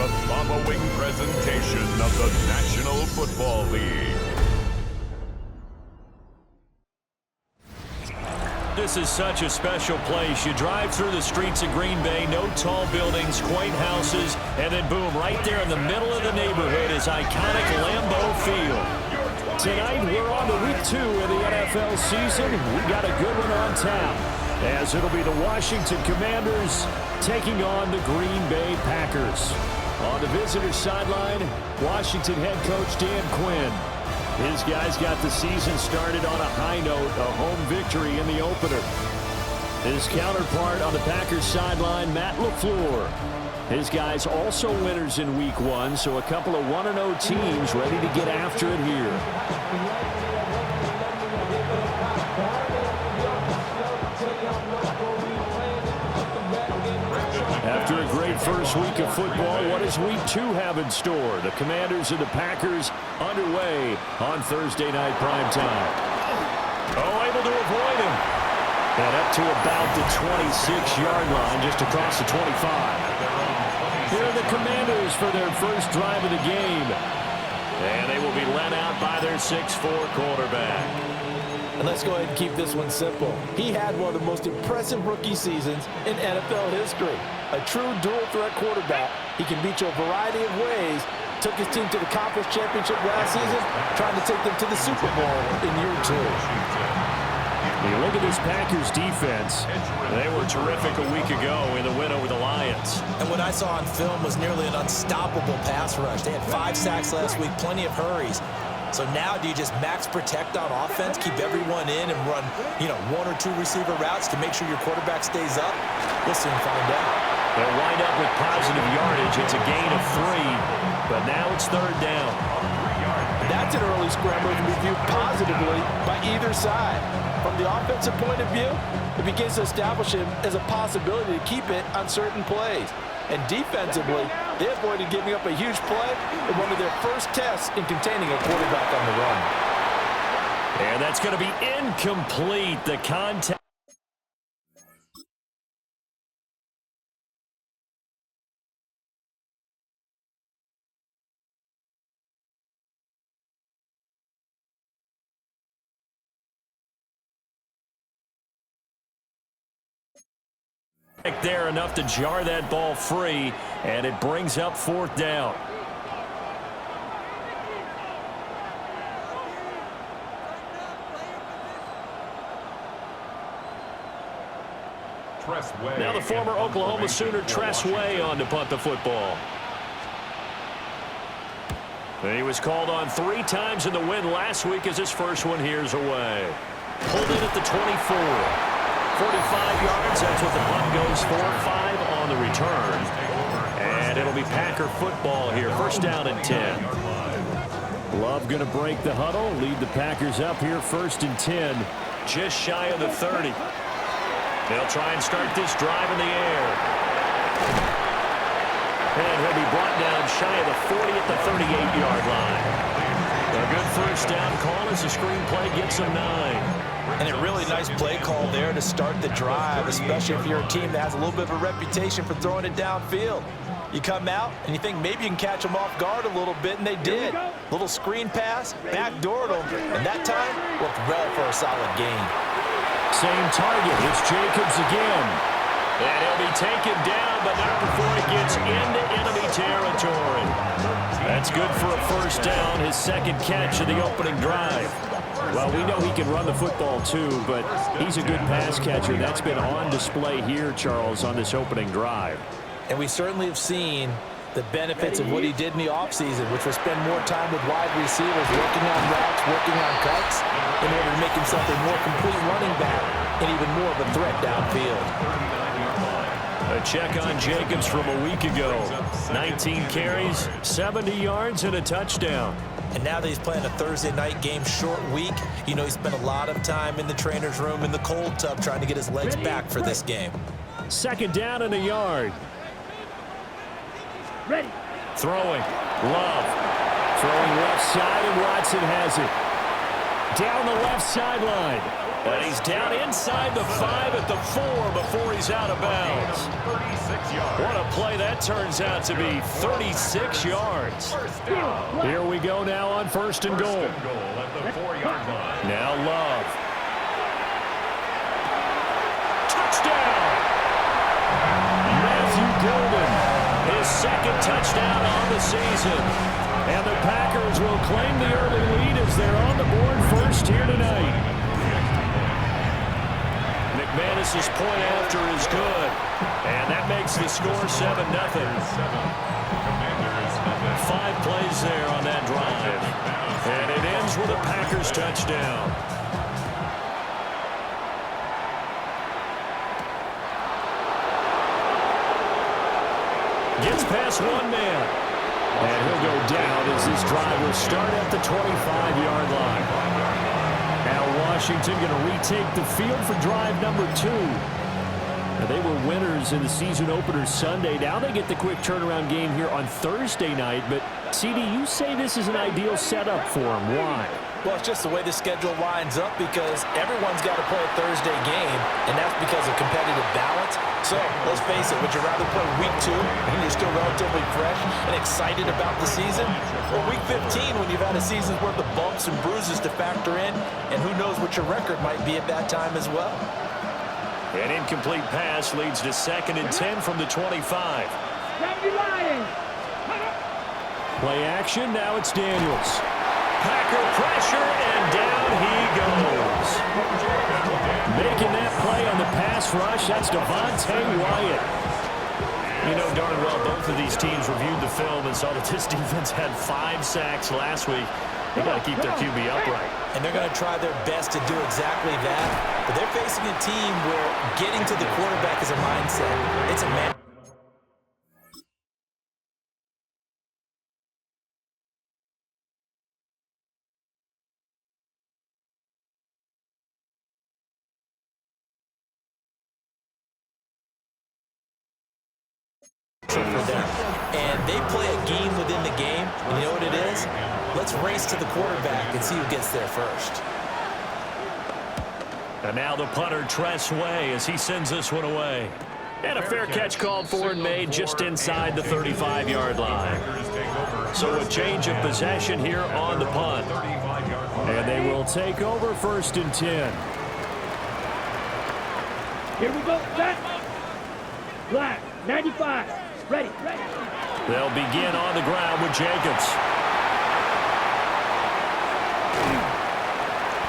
the following presentation of the National Football League. This is such a special place. You drive through the streets of Green Bay, no tall buildings, quaint houses, and then boom, right there in the middle of the neighborhood is iconic Lambeau Field. Tonight, we're on to week 2 of the NFL season. We got a good one on tap, as it'll be the Washington Commanders taking on the Green Bay Packers. On the visitor's sideline, Washington head coach Dan Quinn. His guys got the season started on a high note, a home victory in the opener. His counterpart on the Packers sideline, Matt LaFleur. His guys also winners in week 1, so a couple of 1-0 teams ready to get after it here. After a great first week of football, what does week 2 have in store? The Commanders and the Packers underway on Thursday night primetime. Oh, able to avoid him. And up to about the 26-yard line, just across the 25. Here are the Commanders for their first drive of the game. And they will be led out by their 6'4 quarterback. And let's go ahead and keep this one simple. He had one of the most impressive rookie seasons in NFL history. A true dual-threat quarterback. He can beat you a variety of ways. Took his team to the conference championship last season, trying to take them to the Super Bowl in year 2. You look at this Packers defense. They were terrific a week ago in the win over the Lions. And what I saw on film was nearly an unstoppable pass rush. They had 5 sacks last week, plenty of hurries. So now do you just max protect on offense, keep everyone in, and run, 1 or 2 receiver routes to make sure your quarterback stays up? We'll soon find out. They'll wind up with positive yardage. It's a gain of 3, but now it's 3rd down. That's an early scramble to be viewed positively by either side. From the offensive point of view, it begins to establish him as a possibility to keep it on certain plays. And defensively, they avoided giving up a huge play in one of their first tests in containing a quarterback on the run. And that's going to be incomplete. The contact. There enough to jar that ball free, and it brings up 4th down. Now the former Oklahoma Sooner Tress Way on to punt the football. He was called on 3 times in the win last week as his first one here's away. Pulled in at the 24. 45 yards, that's what the punt goes for. 5 on the return. And it'll be Packer football here. 1st down and 10. Love going to break the huddle, lead the Packers up here 1st and 10. Just shy of the 30. They'll try and start this drive in the air. And he'll be brought down shy of the 40 at the 38-yard line. A good 1st down call as the screenplay gets him 9. And a really nice play call there to start the drive, especially if you're a team that has a little bit of a reputation for throwing it downfield. You come out, and you think maybe you can catch them off guard a little bit, and they did. Little screen pass, backdoored them, and that time worked well for a solid gain. Same target. It's Jacobs again. And he'll be taken down, but not before he gets into enemy territory. That's good for a 1st down, his 2nd catch of the opening drive. Well, we know he can run the football too, but he's a good pass catcher. That's been on display here, Charles, on this opening drive. And we certainly have seen the benefits of what he did in the offseason, which was spend more time with wide receivers, working on routes, working on cuts, in order to make himself a more complete running back and even more of a threat downfield. A check on Jacobs from a week ago. 19 carries, 70 yards, and a touchdown. And now that he's playing a Thursday night game, short week, he spent a lot of time in the trainer's room in the cold tub trying to get his legs back for this game. 2nd down and a yard. Ready. Throwing. Love. Throwing left side, and Watson has it. Down the left sideline. And he's down inside the 5 at the 4 before he's out of bounds. What a play that turns out to be, 36 yards. Here we go now on 1st and goal. Now Love. Touchdown! Matthew Golden, his 2nd touchdown on the season. And the Packers will claim the early lead as they're on the board first here tonight. McManus's point after is good. And that makes the score 7-0. 5 plays there on that drive. And it ends with a Packers touchdown. Gets past one man. And he'll go down as this drive will start at the 25-yard line. Now Washington going to retake the field for drive number 2. Now they were winners in the season opener Sunday. Now they get the quick turnaround game here on Thursday night. But, CD, you say this is an ideal setup for them. Why? Well, it's just the way the schedule lines up because everyone's got to play a Thursday game, and that's because of competitive balance. So, let's face it, would you rather play week 2 when you're still relatively fresh and excited about the season? Or week 15 when you've had a season's worth of bumps and bruises to factor in, and who knows what your record might be at that time as well? An incomplete pass leads to 2nd and 10 from the 25. Play action, now it's Daniels. Packer pressure, and down he goes. Making that play on the pass rush, that's Devontae Wyatt. You know darn well both of these teams reviewed the film and saw that this defense had 5 sacks last week. They got to keep their QB upright. And they're going to try their best to do exactly that. But they're facing a team where getting to the quarterback is a mindset. It's a man. For them. And they play a game within the game. And you know what it is? Let's race to the quarterback and see who gets there first. And now the punter, Tress Way, as he sends this one away. And a fair catch called for and made just inside the 35-yard line. So a change of possession here on the punt. And they will take over 1st and 10. Here we go. Set. Black. 95. Ready. They'll begin on the ground with Jacobs.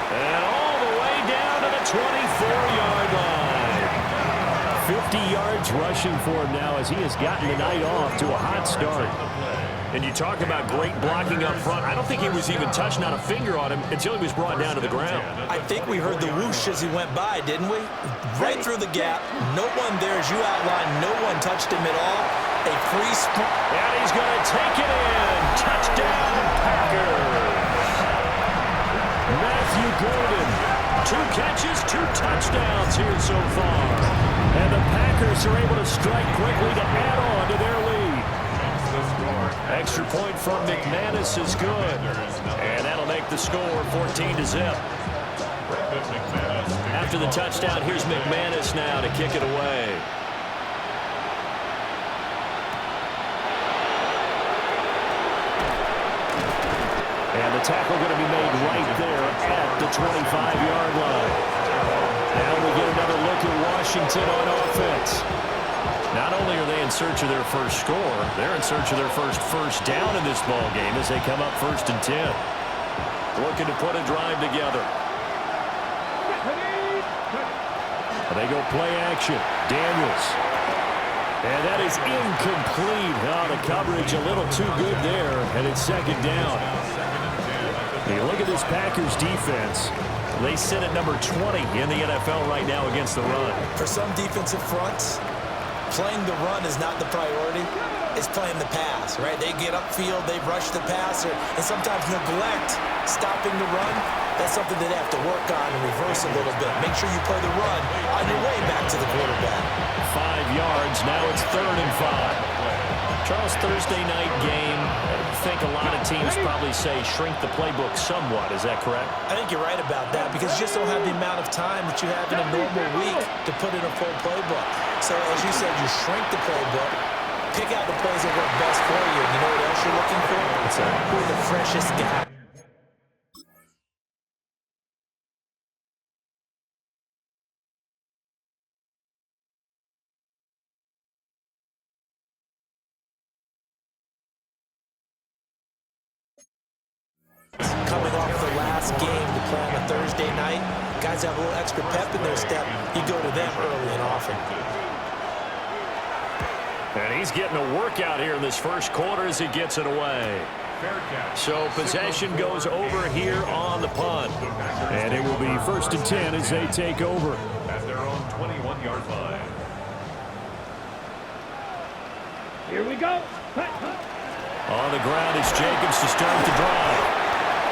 And all the way down to the 24-yard line. 50 yards rushing for him now as he has gotten the night off to a hot start. And you talk about great blocking up front. I don't think he was even touching out a finger on him until he was brought down to the ground. I think we heard the whoosh as he went by, didn't we? Right through the gap. No one there, as you outlined. No one touched him at all. A free sprint. And he's going to take it in. Touchdown, Packers. Matthew Golden. 2 catches, 2 touchdowns here so far. And the Packers are able to strike quickly to add on to their lead. Extra point from McManus is good. And that'll make the score 14-0. After the touchdown, here's McManus now to kick it away. And the tackle going to be made right there at the 25-yard line. Now we get another look at Washington on offense. Not only are they in search of their first score, they're in search of their first down in this ball game as they come up 1st and 10. Looking to put a drive together. They go play action. Daniels. And that is incomplete. Oh, the coverage a little too good there, and it's 2nd down. Hey, look at this Packers defense. They sit at number 20 in the NFL right now against the run. For some defensive fronts, playing the run is not the priority. It's playing the pass, right? They get upfield, they rush the passer, and sometimes neglect stopping the run. That's something they have to work on and reverse a little bit. Make sure you play the run on your way back to the quarterback. 5 yards. Now it's 3rd and 5. Charles, Thursday night game, I think a lot of teams probably say shrink the playbook somewhat. Is that correct? I think you're right about that because you just don't have the amount of time that you have in a normal week to put in a full playbook. So, as you said, you shrink the playbook, pick out the plays that work best for you. You know what else you're looking for? What's that? Who are the freshest guys? Coming off the last game to play on a Thursday night, guys have a little extra pep in their step. You go to them early and often. And he's getting a workout here in this first quarter as he gets it away. So possession goes over here on the punt. And it will be 1st and 10 as they take over. At their own 21-yard line. Here we go. On the ground is Jacobs to start the drive.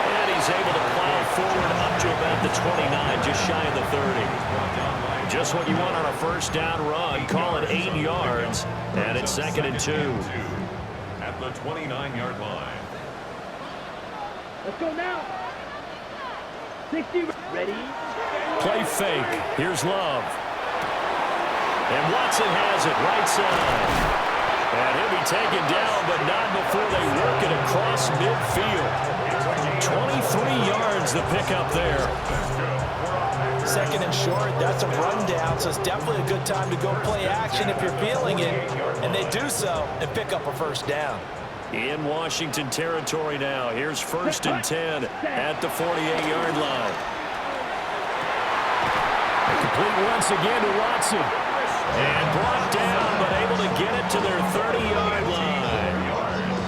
And he's able to plow forward up to about the 29, just shy of the 30. Just what you want on a first down run. Call it 8 yards. And it's 2nd and 2. At the 29-yard line. Let's go now. 60. Ready. Play fake. Here's Love. And Watson has it right side. And he'll be taken down, but not before they work it across midfield. 23 yards the pickup there. 2nd and short, that's a rundown, so it's definitely a good time to go play action if you're feeling it. And they do so and pick up a first down. In Washington territory now. Here's 1st and 10 at the 48-yard line. Complete once again to Watson. And brought down, but able to get it to their 30-yard line.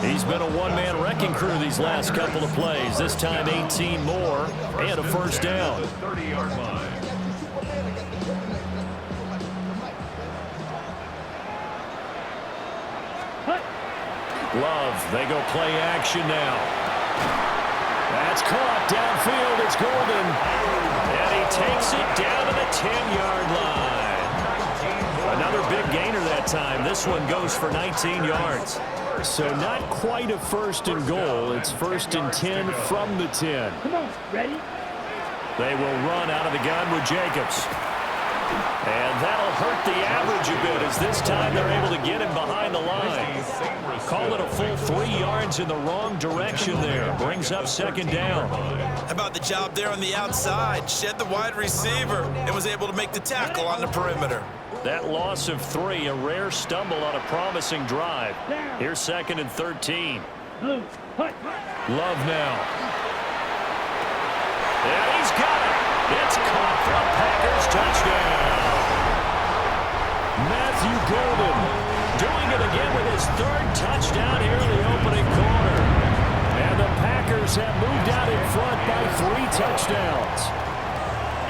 He's been a one-man wrecking crew these last couple of plays. This time 18 more and a first down. 30-yard line. Love, they go play action now. That's caught downfield. It's Golden. And he takes it down to the 10-yard line. Another big gainer that time. This one goes for 19 yards. So not quite a 1st and goal. It's 1st and 10 from the 10. Come on. Ready. They will run out of the gun with Jacobs. And that'll hurt the average a bit as this time they're able to get him behind the line. Call it a full 3 yards in the wrong direction there. Brings up 2nd down. How about the job there on the outside? Shed the wide receiver and was able to make the tackle on the perimeter. That loss of 3, a rare stumble on a promising drive. Here's 2nd and 13. Blue. Hut. Love now. And he's got it. It's caught for a Packers touchdown. Matthew Golden doing it again with his 3rd touchdown here in the opening quarter. And the Packers have moved out in front by 3 touchdowns.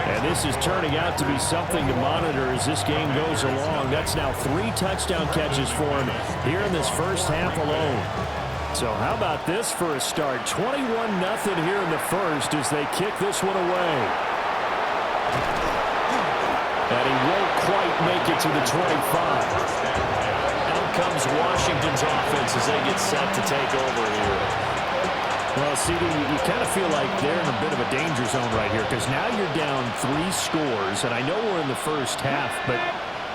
And this is turning out to be something to monitor as this game goes along. That's now 3 touchdown catches for him here in this first half alone. So how about this for a start? 21-0 here in the first as they kick this one away. And he won't quite make it to the 25. Out comes Washington's offense as they get set to take over here. Well, CD, you kind of feel like they're in a bit of a danger zone right here because now you're down 3 scores, and I know we're in the first half, but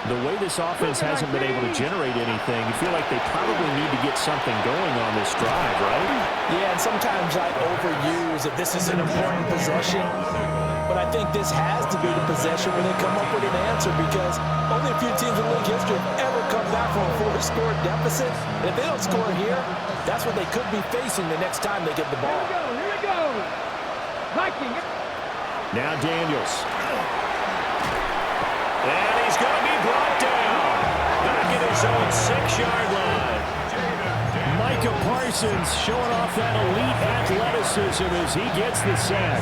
the way this offense hasn't been able to generate anything, you feel like they probably need to get something going on this drive, right? Yeah, and sometimes I overuse that this is an important possession, but I think this has to be the possession where they come up with an answer because only a few teams in league history have ever come back from a 4-score deficit. And if they don't score here, that's what they could be facing the next time they get the ball. Here we go. Viking. Now Daniels. And he's going to be brought down. Back at his own 6-yard line. Micah Parsons showing off that elite athleticism as he gets the sack.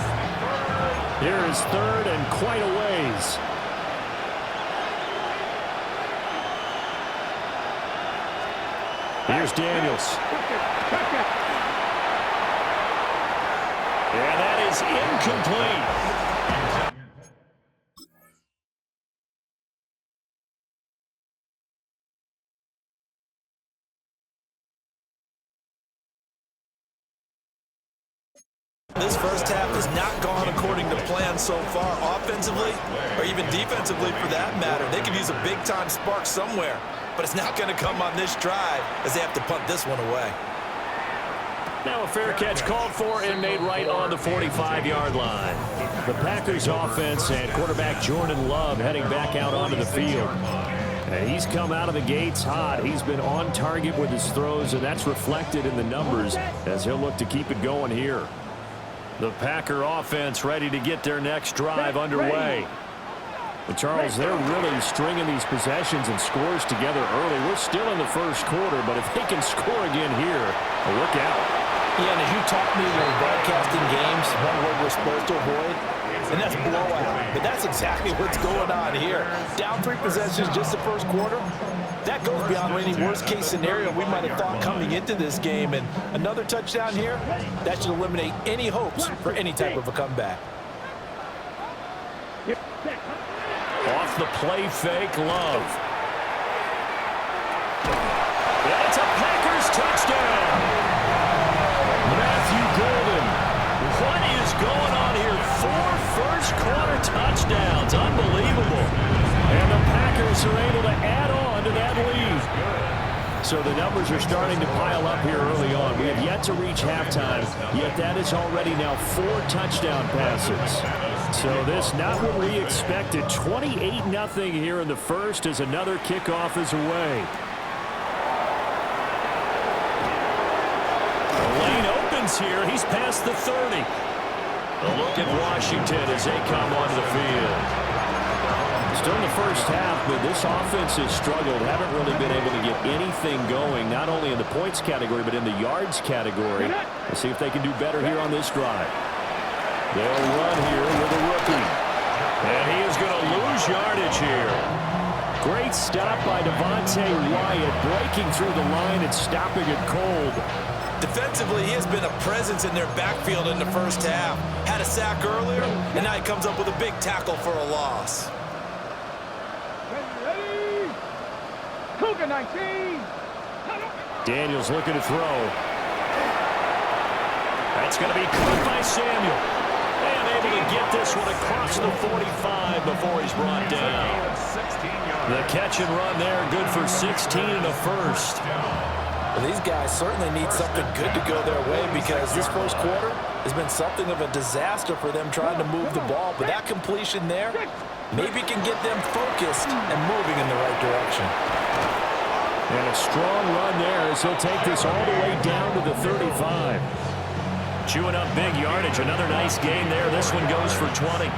Here is 3rd and quite a ways. Here's Daniels. And that is incomplete. This first half has not gone according to plan so far, offensively or even defensively for that matter. They could use a big-time spark somewhere, but it's not going to come on this drive as they have to punt this one away. Now a fair catch called for and made right on the 45-yard line. The Packers offense and quarterback Jordan Love heading back out onto the field. And he's come out of the gates hot. He's been on target with his throws, and that's reflected in the numbers as he'll look to keep it going here. The Packer offense ready to get their next drive underway. But Charles, they're really stringing these possessions and scores together early. We're still in the first quarter, but if they can score again here, look out. Yeah, and as you taught me when broadcasting games, one word we're supposed to avoid, and that's blowout. But that's exactly what's going on here. Down 3 possessions just the first quarter. That goes beyond any worst-case scenario we might have thought coming into this game. And another touchdown here, that should eliminate any hopes for any type of a comeback. Off the play fake, Love. That's a Packers touchdown. Matthew Golden. What is going on here? 4 first-quarter touchdowns. Unbelievable. And the Packers are able to add on to that lead. So the numbers are starting to pile up here early on. We have yet to reach halftime, yet that is already now 4 touchdown passes. So this not what we expected. 28-0 here in the first as another kickoff is away. The lane opens here. He's past the 30. A look at Washington as they come onto the field. Still in the first half, but this offense has struggled. Haven't really been able to get anything going, not only in the points category, but in the yards category. Let's see if they can do better here on this drive. They'll run here with a rookie. And he is going to lose yardage here. Great stop by Devontae Wyatt, breaking through the line and stopping it cold. Defensively, he has been a presence in their backfield in the first half. Had a sack earlier, and now he comes up with a big tackle for a loss. Cougar 19. Daniels looking to throw. That's going to be caught by Samuel. And able to get this one across the 45 before he's brought down. The catch and run there, good for 16 and a first. Well, these guys certainly need something good to go their way because this first quarter has been something of a disaster for them trying to move the ball. But that completion there maybe can get them focused and moving in the right direction. And a strong run there as he'll take this all the way down to the 35. Chewing up big yardage. Another nice gain there. This one goes for 20.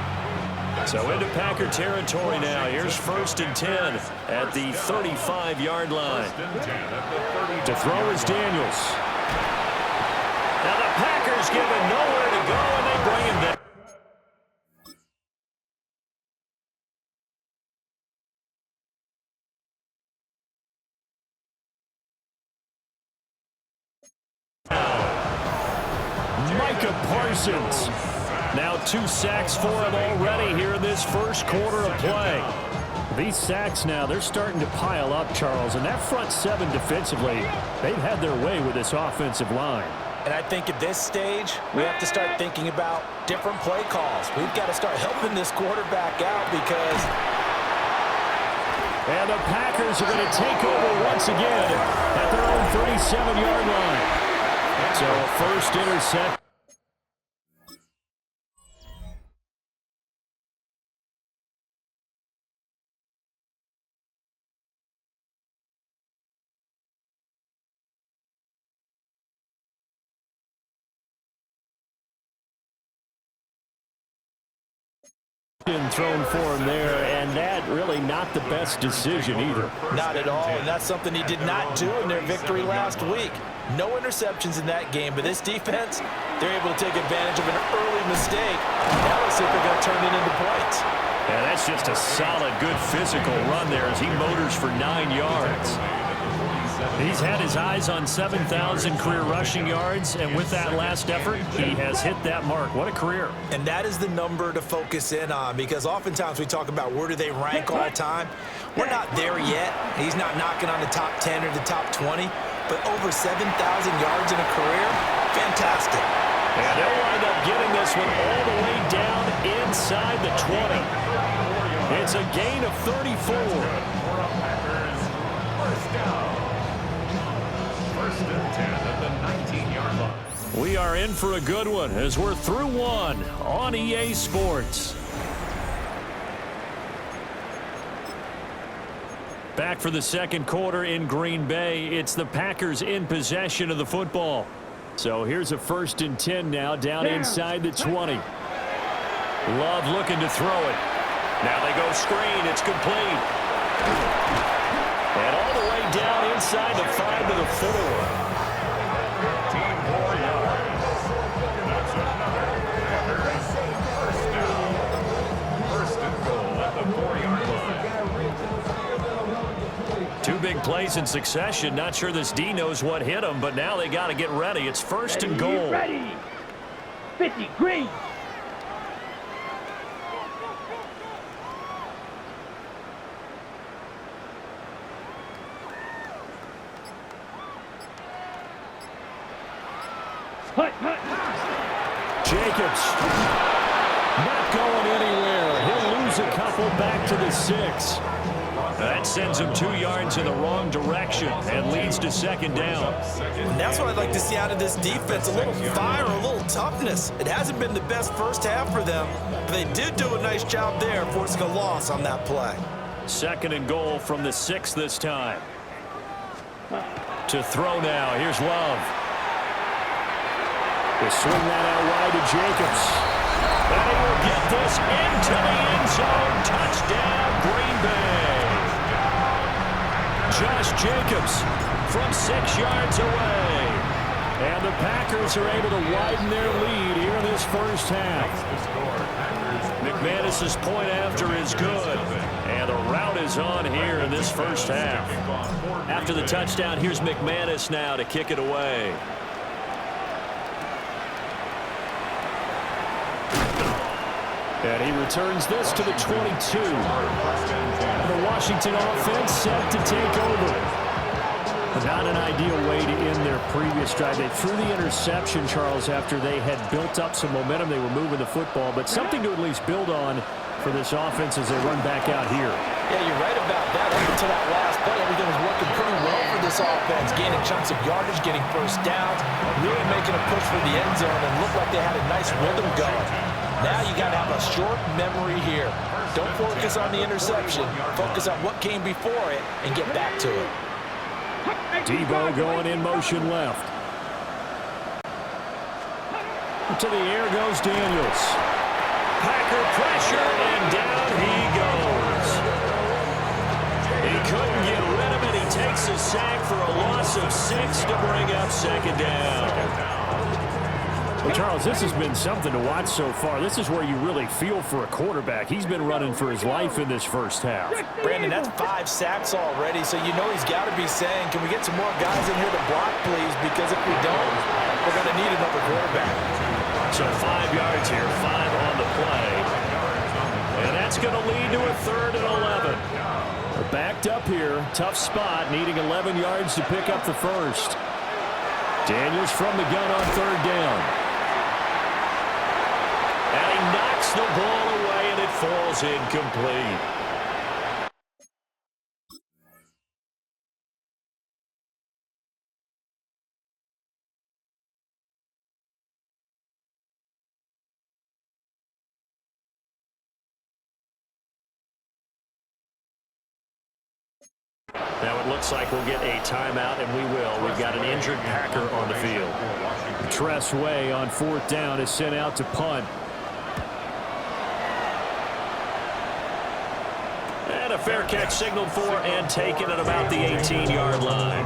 So into Packer territory now. Here's 1st and 10 at the 35-yard line. To throw is Daniels. Now the Packers give him nowhere to go, and they bring him down. Micah Parsons. Now 2 sacks for him already here in this first quarter of play. These sacks now, they're starting to pile up, Charles. And that front 7 defensively, they've had their way with this offensive line. And I think at this stage, we have to start thinking about different play calls. We've got to start helping this quarterback out because... And the Packers are going to take over once again at their own 37-yard line. So first intercept. Thrown for him there, and that really not the best decision either. Not at all, and that's something he did not do in their victory last week. No interceptions in that game, but this defense, they're able to take advantage of an early mistake. Now let's see if they're going to turn it into points. And that's just a solid, good physical run there as he motors for 9 yards. He's had his eyes on 7,000 career rushing yards, and with that last effort, he has hit that mark. What a career. And that is the number to focus in on because oftentimes we talk about where do they rank all time. We're not there yet. He's not knocking on the top 10 or the top 20, but over 7,000 yards in a career, fantastic. And they'll wind up getting this one all the way down inside the 20. It's a gain of 34. First and 10 at the 19-yard line. We are in for a good one as we're through one on EA Sports. Back for the second quarter in Green Bay. It's the Packers in possession of the football. So here's a 1st and 10 now down inside the 20. Love looking to throw it. Now they go screen. It's complete. And all the way down inside the 5 to the 4. Team 4 yards. That's another Packers first down. First and goal at the 4-yard line. Two big plays in succession. Not sure this D knows what hit him, but now they got to get ready. It's 1st and goal. Ready. 50, green. Hut. Jacobs not going anywhere. He'll lose a couple back to the 6. That sends him 2 yards in the wrong direction and leads to 2nd down. And that's what I'd like to see out of this defense, a little fire, a little toughness. It hasn't been the best first half for them, but they did do a nice job there forcing a loss on that play. 2nd and goal from the 6 this time. To throw now. Here's Love. They swing that out wide to Jacobs. And he will get this into the end zone. Touchdown, Green Bay. Josh Jacobs from 6 yards away. And the Packers are able to widen their lead here in this first half. McManus's point after is good. And the route is on here in this first half. After the touchdown, here's McManus now to kick it away. And he returns this to the 22. The Washington offense set to take over. Not an ideal way to end their previous drive. They threw the interception, Charles, after they had built up some momentum. They were moving the football, but something to at least build on for this offense as they run back out here. Yeah, you're right about that. Up until that last play, everything was working pretty well for this offense. Gaining chunks of yardage, getting first downs, really making a push for the end zone, and looked like they had a nice rhythm going. Now you got to have a short memory here. Don't focus on the interception. Focus on what came before it and get back to it. Debo going in motion left. To the air goes Daniels. Packer pressure, and down he goes. He couldn't get rid of it. He takes a sack for a loss of 6 to bring up 2nd down. Well, Charles, this has been something to watch so far. This is where you really feel for a quarterback. He's been running for his life in this first half. Brandon, that's 5 sacks already, so you know he's got to be saying, can we get some more guys in here to block, please? Because if we don't, we're going to need another quarterback. So 5 yards here, 5 on the play. And that's going to lead to a 3rd and 11. They're backed up here. Tough spot, needing 11 yards to pick up the first. Daniels from the gun on 3rd down. And he knocks the ball away, and it falls incomplete. Now it looks like we'll get a timeout, and we will. We've got an injured Packer on the field. Tress Way on 4th down is sent out to punt. And a fair catch signaled for and taken at about the 18-yard line.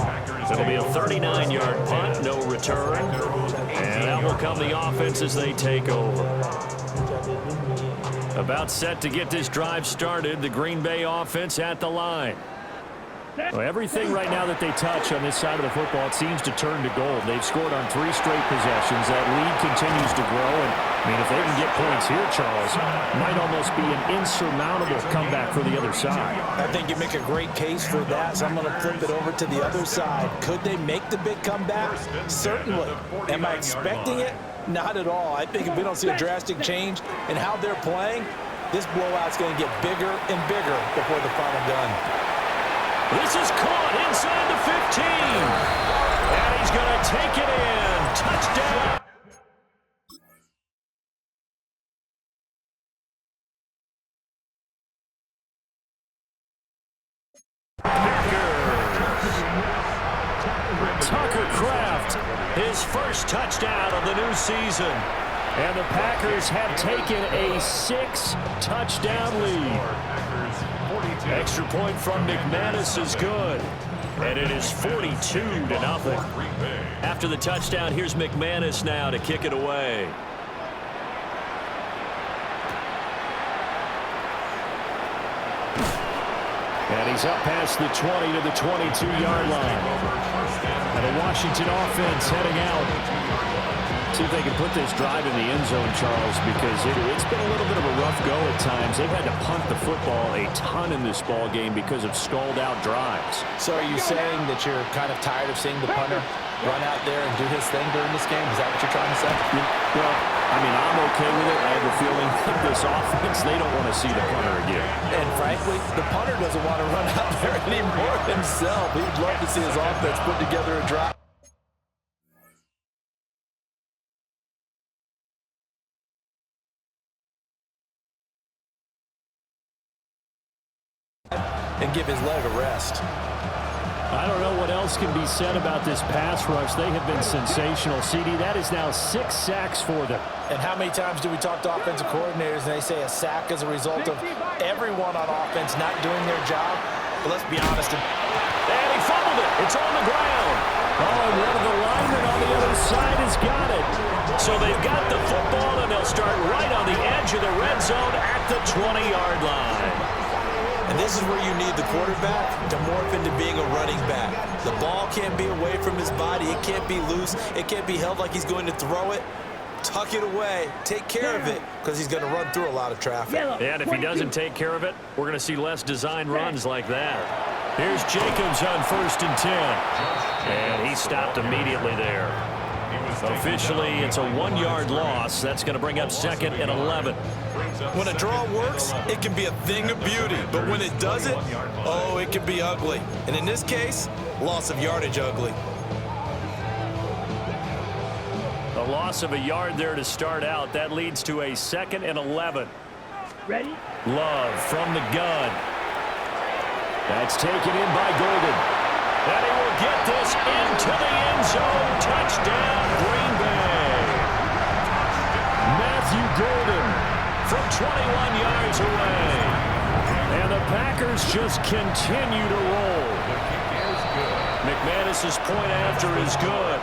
It'll be a 39-yard punt, no return. And out will come the offense as they take over. About set to get this drive started, the Green Bay offense at the line. Well, everything right now that they touch on this side of the football, it seems to turn to gold. They've scored on 3 straight possessions. That lead continues to grow. And, I mean, if they can get points here, Charles, it might almost be an insurmountable comeback for the other side. I think you make a great case for that, so I'm going to flip it over to the other side. Could they make the big comeback? Certainly. Am I expecting it? Not at all. I think if we don't see a drastic change in how they're playing, this blowout's going to get bigger and bigger before the final gun. This is caught inside the 15. And he's going to take it in. Touchdown. Tucker Kraft, his first touchdown of the new season. And the Packers have taken a 6-touchdown lead. Extra point from McManus is good. And it is 42-0. After the touchdown, here's McManus now to kick it away. And he's up past the 20 to the 22-yard line. And the Washington offense heading out. See if they can put this drive in the end zone, Charles, because it's been a little bit of a rough go at times. They've had to punt the football a ton in this ball game because of stalled-out drives. So are you saying that you're kind of tired of seeing the punter run out there and do his thing during this game? Is that what you're trying to say? Well, I mean, I'm okay with it. I have a feeling that this offense, they don't want to see the punter again. And frankly, the punter doesn't want to run out there anymore himself. He'd love to see his offense put together a drive. And give his leg a rest. I don't know what else can be said about this pass rush. They have been sensational. CD, that is now 6 sacks for them. And how many times do we talk to offensive coordinators and they say a sack is a result of everyone on offense not doing their job? But let's be honest. And he fumbled it. It's on the ground. Oh, and one of the linemen on the other side has got it. So they've got the football, and they'll start right on the edge of the red zone at the 20-yard line. And this is where you need the quarterback to morph into being a running back. The ball can't be away from his body. It can't be loose. It can't be held like he's going to throw it. Tuck it away. Take care of it because he's going to run through a lot of traffic. And if he doesn't take care of it, we're going to see less design runs like that. Here's Jacobs on 1st and 10. And he stopped immediately there. Officially, it's a 1-yard loss. That's going to bring up 2nd and 11. When a draw works, it can be a thing of beauty. But when it doesn't, oh, it can be ugly. And in this case, loss of yardage ugly. A loss of a yard there to start out. That leads to a 2nd and 11. Ready? Love from the gun. That's taken in by Golden. And he will get this into the end zone. Touchdown, Green Bay. Matthew Golden from 21 yards away. And the Packers just continue to roll. McManus's point after is good.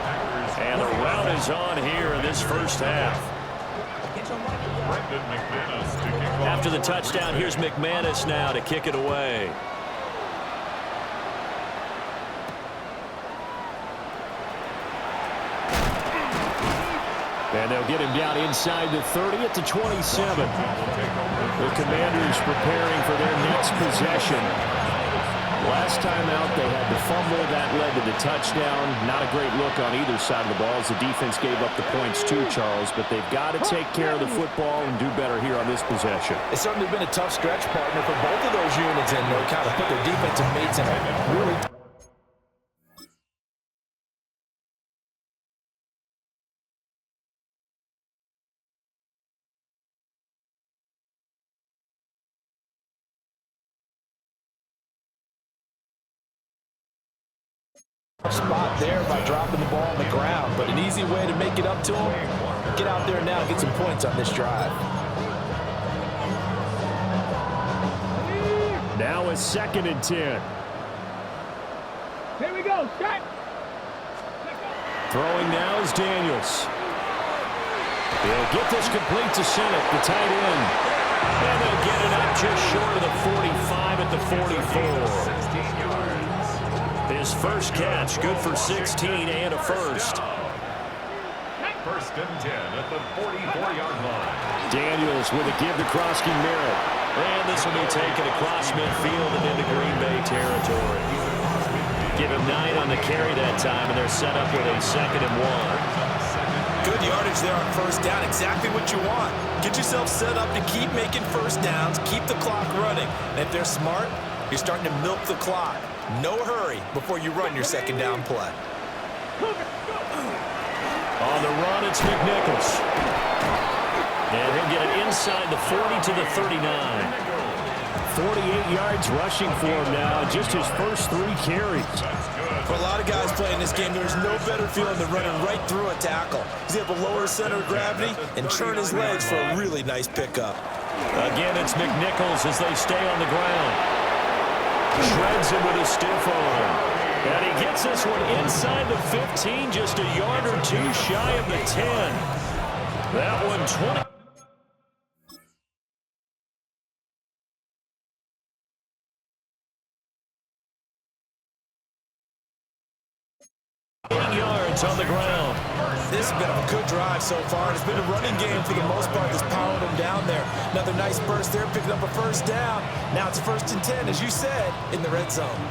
And the rout is on here in this first half. After the touchdown, here's McManus now to kick it away. And they'll get him down inside the 30 at the 27. The Commanders preparing for their next possession. Last time out, they had the fumble. That led to the touchdown. Not a great look on either side of the ball as the defense gave up the points too, Charles. But they've got to take care of the football and do better here on this possession. It's certainly been a tough stretch, partner, for both of those units, and they kind of put their defensive mates in a really spot there by dropping the ball on the ground, but an easy way to make it up to him. Get out there now and get some points on this drive. Now a 2nd and 10. Here we go. Start. Throwing now is Daniels. He'll get this complete to Senate, the tight end. And they'll get it up just short of the 45 at the 44. 16 yards. His first catch, good for 16 and a first. 1st and 10 at the 44-yard line. Daniels with a give to Krosky Merritt. And this will be taken across midfield and into Green Bay territory. Give him 9 on the carry that time, and they're set up with a 2nd and 1. Good yardage there on first down. Exactly what you want. Get yourself set up to keep making first downs, keep the clock running. And if they're smart, you're starting to milk the clock. No hurry before you run your second down play. On the run, it's McNichols. And he'll get it inside the 40 to the 39. 48 yards rushing for him now, just his first 3 carries. For a lot of guys playing this game, there's no better feeling than running right through a tackle. He's able to lower his center of gravity and churn his legs for a really nice pickup. Again, it's McNichols as they stay on the ground. Shreds him with a stiff arm. And he gets this one inside the 15, just a yard or 2 shy of the 10. That one 20. Yards on the ground. This has been a good drive so far. It's been a running game for the most part that's powered them down there. Another nice burst there, picking up a first down. Now it's 1st and 10, as you said, in the red zone.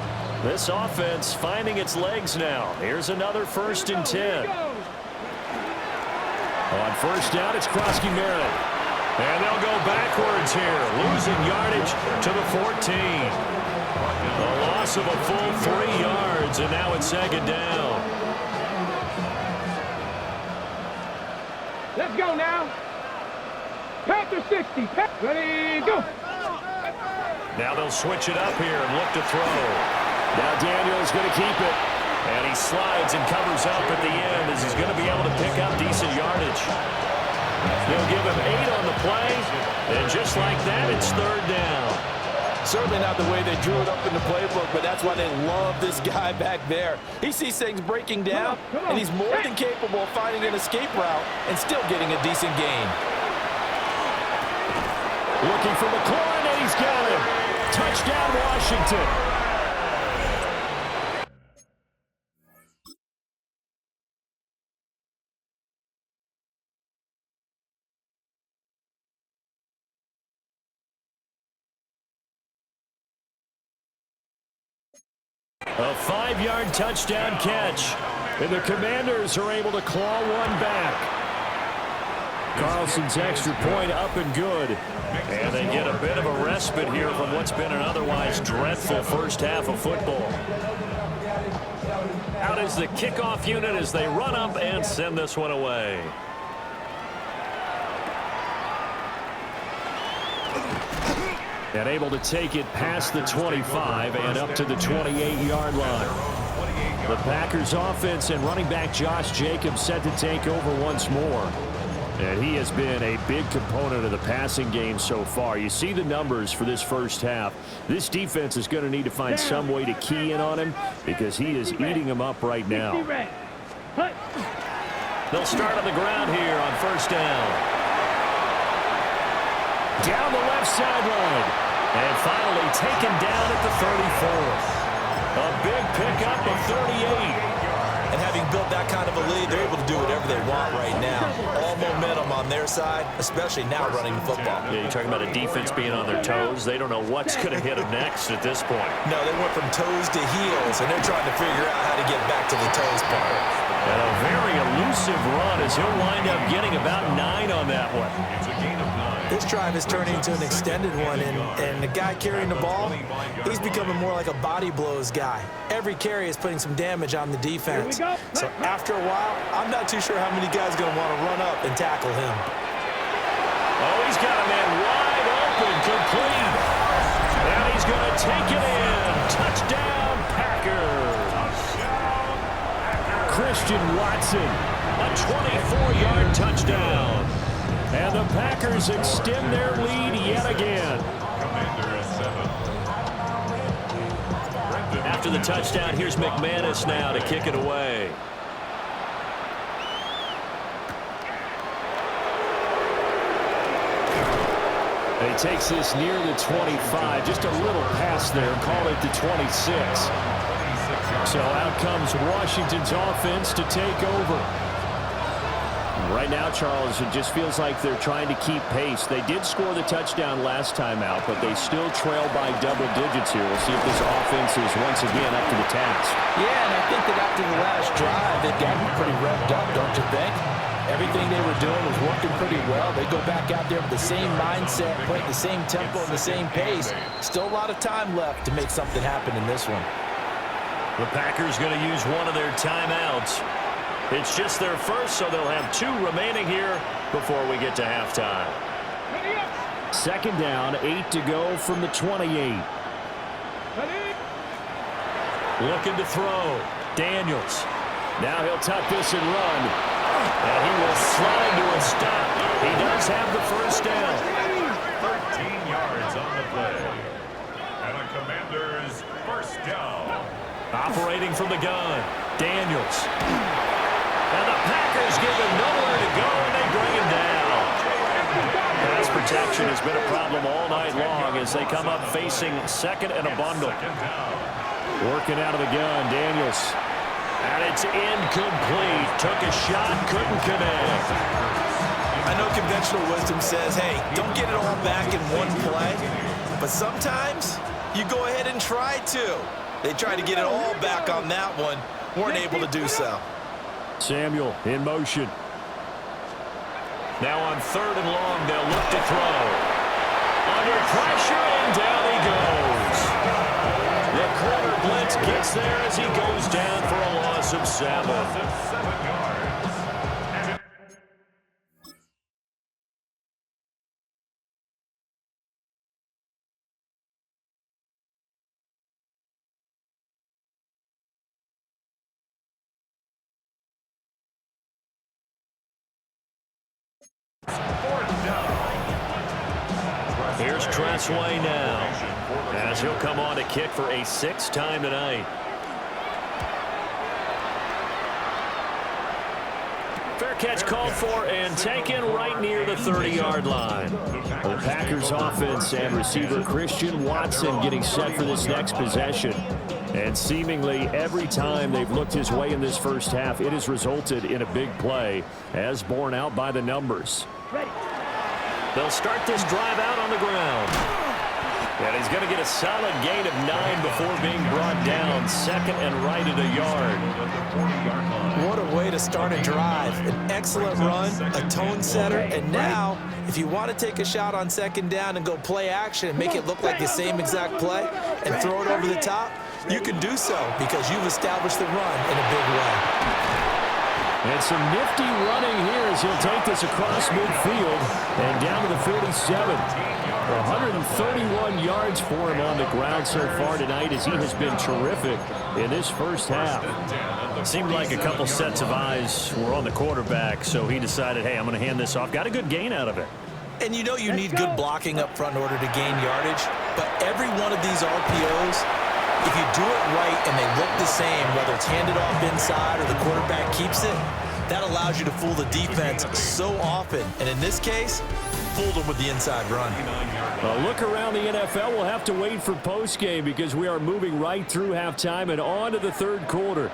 This offense finding its legs now. Here's another 1st and 10. On first down, it's Krosky-Merritt. And they'll go backwards here, losing yardage to the 14. A loss of a full 3 yards, and now it's 2nd down. Let's go now. Panther 60. Ready, go. Now they'll switch it up here and look to throw. Now Daniel's going to keep it. And he slides and covers up at the end as he's going to be able to pick up decent yardage. They'll give him 8 on the play. And just like that, it's 3rd down. Certainly not the way they drew it up in the playbook, but that's why they love this guy back there. He sees things breaking down, and he's more than capable of finding an escape route and still getting a decent gain. Looking for McLaurin, and he's got him. Touchdown, Washington. A 5-yard touchdown catch. And the Commanders are able to claw one back. Carlson's extra point up and good. And they get a bit of a respite here from what's been an otherwise dreadful first half of football. Out is the kickoff unit as they run up and send this one away. And able to take it past the 25 and up to the 28-yard line. The Packers offense and running back Josh Jacobs set to take over once more. And he has been a big component of the passing game so far. You see the numbers for this first half. This defense is going to need to find some way to key in on him because he is eating them up right now. They'll start on the ground here on first down. Down the left sideline. And finally taken down at the 34. A big pickup of 38. And having built that kind of a lead, they're able to do whatever they want right now. All momentum on their side, especially now running the football. Yeah, you're talking about a defense being on their toes. They don't know what's going to hit them next at this point. No, they went from toes to heels, and they're trying to figure out how to get back to the toes part. And a very elusive run as he'll wind up getting about 9 on that one. It's a gain of 9. This drive is turning into an extended one, and the guy carrying the ball, he's becoming more like a body blows guy. Every carry is putting some damage on the defense. So after a while, I'm not too sure how many guys are going to want to run up and tackle him. Oh, he's got a man wide open, complete. And he's going to take it in. Touchdown, Packers. Christian Watson, a 24-yard touchdown. And the Packers extend their lead yet again. Commander at 7. After the touchdown, here's McManus now to kick it away. And he takes this near the 25, just a little pass there, call it the 26. So out comes Washington's offense to take over. Right now, Charles, it just feels like they're trying to keep pace. They did score the touchdown last time out, but they still trail by double digits here. We'll see if this offense is once again up to the task. Yeah, and I think that after the last drive, they've gotten pretty revved up, don't you think? Everything they were doing was working pretty well. They go back out there with the same mindset, playing the same tempo and the same pace. Still a lot of time left to make something happen in this one. The Packers going to use one of their timeouts. It's just their first, so they'll have 2 remaining here before we get to halftime. Second down, 8 to go from the 28. Looking to throw. Daniels. Now he'll tuck this and run. And he will slide to a stop. He does have the first down. 13 yards on the play. And a Commander's first down. Operating from the gun. Daniels. And the Packers give him nowhere to go, and they bring him down. Pass protection has been a problem all night long as they come up facing second and a bundle. Working out of the gun, Daniels. And it's incomplete. Took a shot, couldn't connect. I know conventional wisdom says, hey, don't get it all back in one play. But sometimes you go ahead and try to. They tried to get it all back on that one. Weren't able to do so. Samuel in motion. Now on 3rd and long, they'll look to throw. Under pressure, and down he goes. The quarter blitz gets there as he goes down for a loss of 7. 7 yards. Here's Tressway now, as he'll come on to kick for a 6th time tonight. Fair catch called for and taken right near the 30-yard line. The Packers offense and receiver Christian Watson getting set for this next possession. And seemingly every time they've looked his way in this first half, it has resulted in a big play, as borne out by the numbers. They'll start this drive out on the ground. And he's going to get a solid gain of 9 before being brought down. 2nd and right at a yard. What a way to start a drive. An excellent run, a tone setter, and now if you want to take a shot on 2nd down and go play action and make it look like the same exact play and throw it over the top, you can do so because you've established the run in a big way. And some nifty running here as he'll take this across midfield and down to the 47. 131 yards for him on the ground so far tonight as he has been terrific in this first half. It seemed like a couple sets of eyes were on the quarterback, so he decided, hey, I'm going to hand this off. Got a good gain out of it. And you know you need good blocking up front in order to gain yardage, but every one of these RPOs, if you do it right and they look the same, whether it's handed off inside or the quarterback keeps it, that allows you to fool the defense so often. And in this case, fooled them with the inside run. A look around the NFL. We'll have to wait for postgame because we are moving right through halftime and on to the 3rd quarter.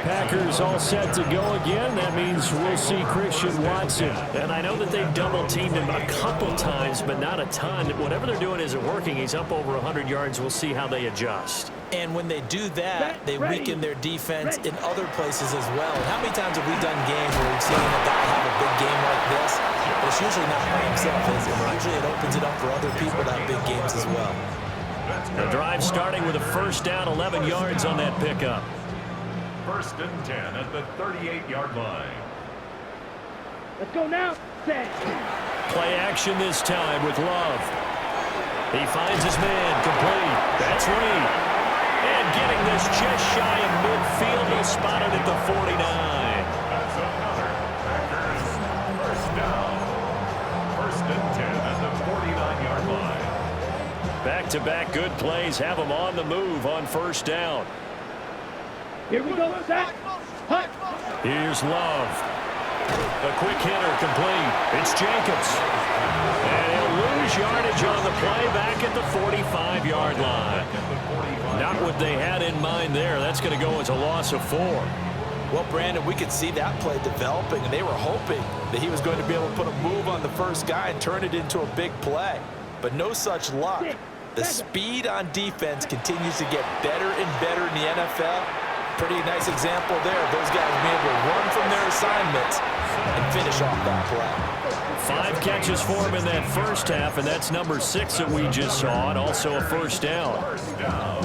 Packers all set to go again. That means we'll see Christian Watson. And I know that they've double-teamed him a couple times, but not a ton. Whatever they're doing isn't working. He's up over 100 yards. We'll see how they adjust. And when they do that, they weaken their defense in other places as well. And how many times have we done games where we've seen a guy have a big game like this? But it's usually not by himself, is it? Usually it opens it up for other people to have big games as well. The drive starting with a first down, 11 yards on that pickup. 1st and 10 at the 38-yard line. Let's go now. Set. Play action this time with Love. He finds his man, complete. That's Reed. And getting this just shy of midfield, he'll spot it at the 49. That's another Packers first down. 1st and 10 at the 49-yard line. Back-to-back good plays have him on the move on first down. Here we go, Zach. Hut. Here's Love. A quick hitter complete. It's Jacobs. And he'll lose yardage on the play back at the 45-yard line. Not what they had in mind there. That's going to go as a loss of 4. Well, Brandon, we could see that play developing, and they were hoping that he was going to be able to put a move on the first guy and turn it into a big play. But no such luck. The speed on defense continues to get better and better in the NFL. Pretty nice example there. Those guys being able to run from their assignments and finish off that play. 5 catches for him in that first half, and that's number 6 that we just saw, and also a first down.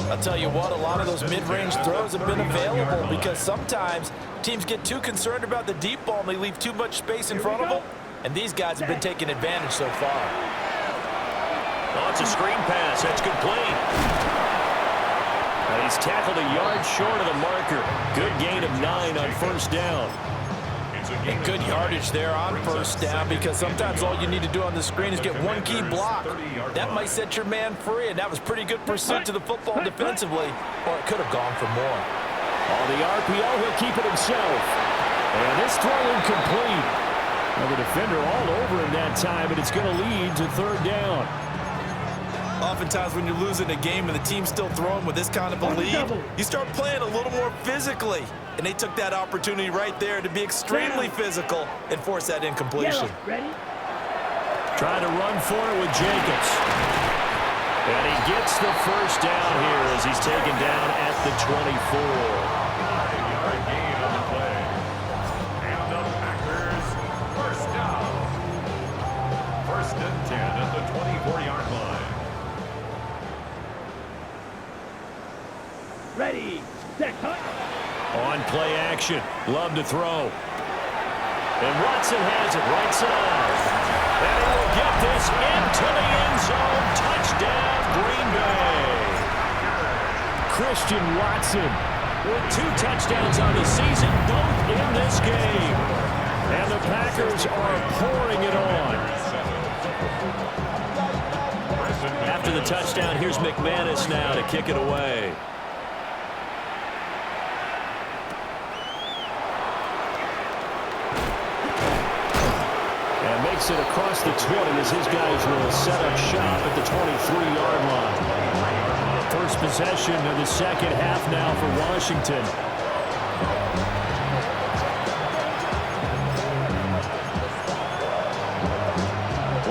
I'll tell you what, a lot of those mid-range throws have been available because sometimes teams get too concerned about the deep ball and they leave too much space in front of them, and these guys have been taking advantage so far. Oh, it's a screen pass. That's complete. And he's tackled a yard short of the marker. Good gain of 9 on first down. And good yardage there on first down because sometimes all you need to do on the screen is get one key block. That might set your man free, and that was pretty good pursuit to the football defensively, or it could have gone for more. On the RPO, he'll keep it himself. And this throw incomplete. Well, the defender all over him that time, and it's going to lead to third down. Oftentimes when you're losing a game and the team's still throwing with this kind of a lead, you start playing a little more physically. And they took that opportunity right there to be extremely physical and force that incompletion. Ready? Trying to run for it with Jacobs. And he gets the first down here as he's taken down at the 24. 5-yard gain on the play. And the Packers first down. First and 10 at the 24-yard line. Ready, set, cut. On play action. Love to throw. And Watson has it right side. And he will get this into the end zone. Touchdown, Green Bay. Christian Watson With 2 touchdowns on the season, both in this game. And the Packers are pouring it on. After the touchdown, here's McManus now to kick it away. makes it across the 20 as his guys will set up shop at the 23-yard line. First possession of the second half now for Washington.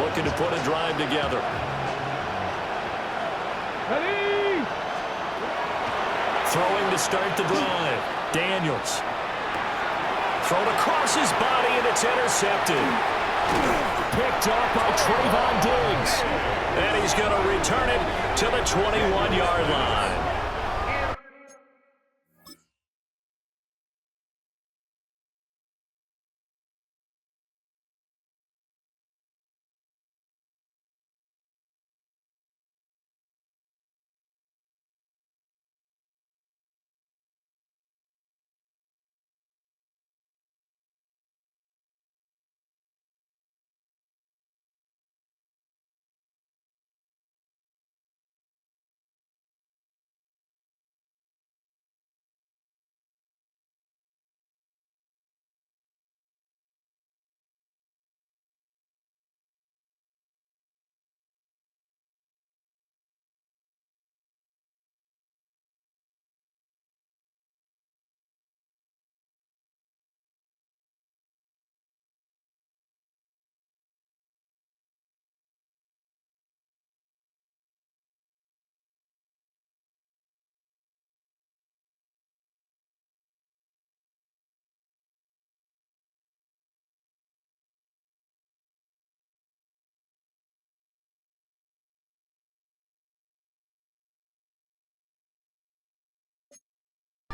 Looking to put a drive together. Ready? Throwing to start the drive. Daniels. Thrown across his body, and it's intercepted. Picked off by Trayvon Diggs. And he's going to return it to the 21-yard line.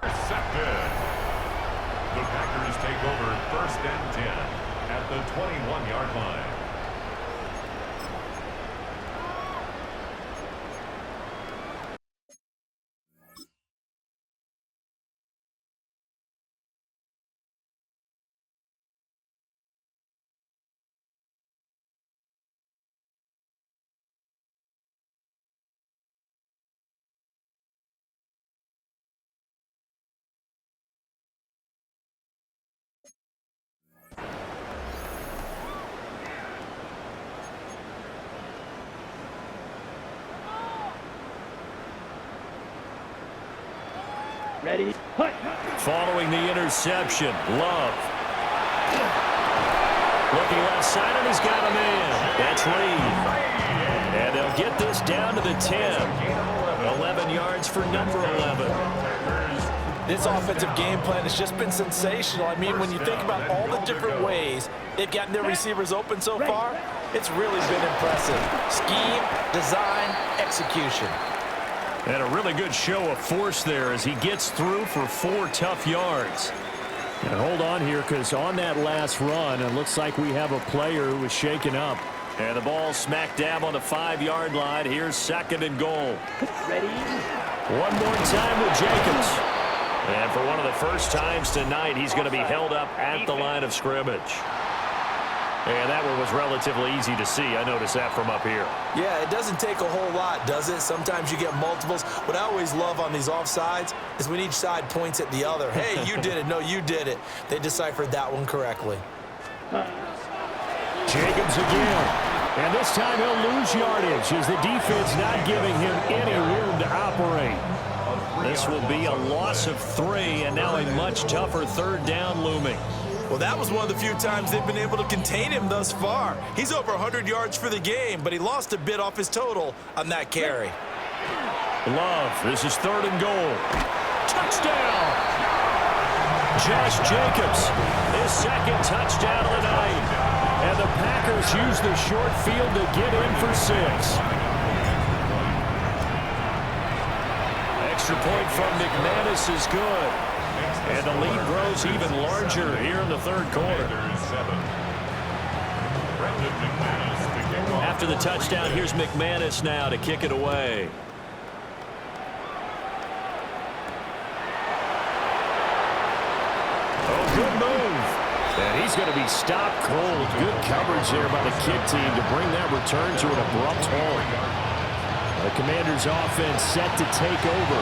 Intercepted. The Packers take over first and 10 at the 21-yard line. Ready? Hut. Following the interception, Love. Looking left side, and he's got a man. That's Reed. And they'll get this down to the 10. 11 yards for number 11. This offensive game plan has just been sensational. I mean, when you think about all the different ways they've gotten their receivers open so far, it's really been impressive. Scheme, design, execution. And a really good show of force there as he gets through for 4 tough yards. And hold on here, because on that last run, it looks like we have a player who was shaken up. And the ball smack dab on the 5-yard line. Here's 2nd and goal. Ready? One more time with Jacobs. And for one of the first times tonight, he's going to be held up at the line of scrimmage. And that one was relatively easy to see. I noticed that from up here. Yeah, it doesn't take a whole lot, does it? Sometimes you get multiples. What I always love on these offsides is when each side points at the other. Hey, you did it. No, you did it. They deciphered that one correctly. Jacobs again. And this time he'll lose yardage as the defense not giving him any room to operate. This will be a loss of 3, and now a much tougher 3rd down looming. Well, that was one of the few times they've been able to contain him thus far. He's over 100 yards for the game, but he lost a bit off his total on that carry. Love, this is 3rd and goal. Touchdown! Josh Jacobs, his 2nd touchdown of the night. And the Packers use the short field to get in for 6. Extra point from McManus is good. And the lead grows even larger here in the 3rd quarter. After the touchdown, here's McManus now to kick it away. Oh, good move. And he's going to be stopped cold. Good coverage there by the kick team to bring that return to an abrupt halt. The Commanders' offense set to take over.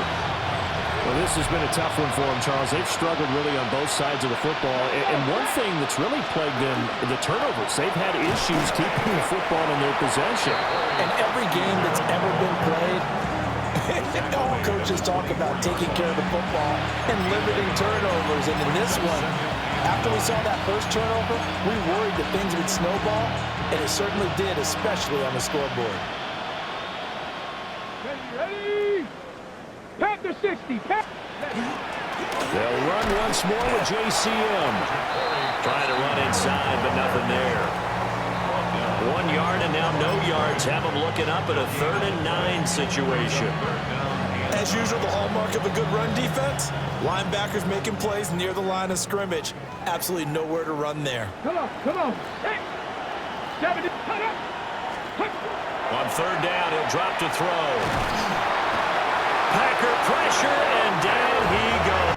Well, this has been a tough one for them, Charles. They've struggled really on both sides of the football. And one thing that's really plagued them, the turnovers. They've had issues keeping the football in their possession. And every game that's ever been played, all coaches talk about taking care of the football and limiting turnovers. And in this one, after we saw that first turnover, we worried that things would snowball, and it certainly did, especially on the scoreboard. Ready? Panther 60. They'll run once more with JCM. Trying to run inside, but nothing there. 1 yard and now no yards. Have them looking up at a 3rd and 9 situation. As usual, the hallmark of a good run defense, linebackers making plays near the line of scrimmage. Absolutely nowhere to run there. Come on, come on. Hey. 70, cut up. On 3rd down, he'll drop to throw. Packer pressure, and down he goes.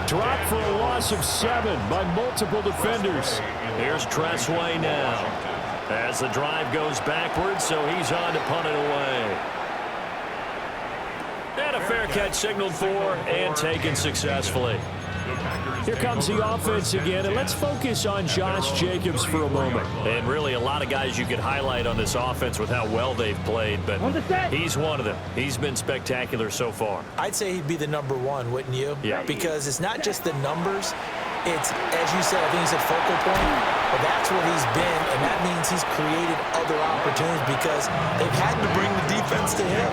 Dropped for a loss of 7 by multiple defenders. Here's Tressway now. As the drive goes backwards, so he's on to punt it away. And a fair catch signaled for and taken successfully. Here comes the offense again, and let's focus on Josh Jacobs for a moment. And really a lot of guys you could highlight on this offense with how well they've played, but he's one of them. He's been spectacular so far. I'd say he'd be the number 1, wouldn't you? Yeah. Because it's not just the numbers. It's, as you said, I think he said focal point. But that's what he's been, and that means he's created other opportunities because they've had to bring the defense to him.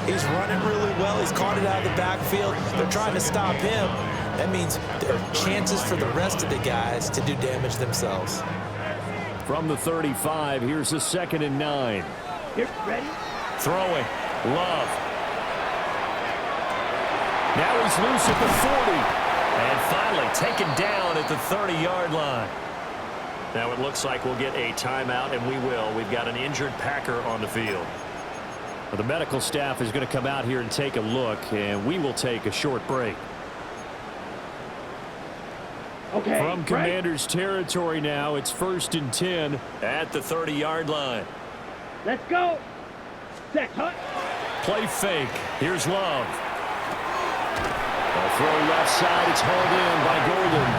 He's running really well. He's caught it out of the backfield. They're trying to stop him. That means there are chances for the rest of the guys to do damage themselves. From the 35, here's the 2nd and 9. Here, ready? Throwing. Love. Now he's loose at the 40. And finally taken down at the 30-yard line. Now it looks like we'll get a timeout, and we will. We've got an injured Packer on the field. Well, the medical staff is going to come out here and take a look, and we will take a short break. Okay. From Commanders territory now, it's 1st and 10. At the 30-yard line. Let's go. Set, hut. Play fake. Here's Love. A throw left side. It's hauled in by Golden.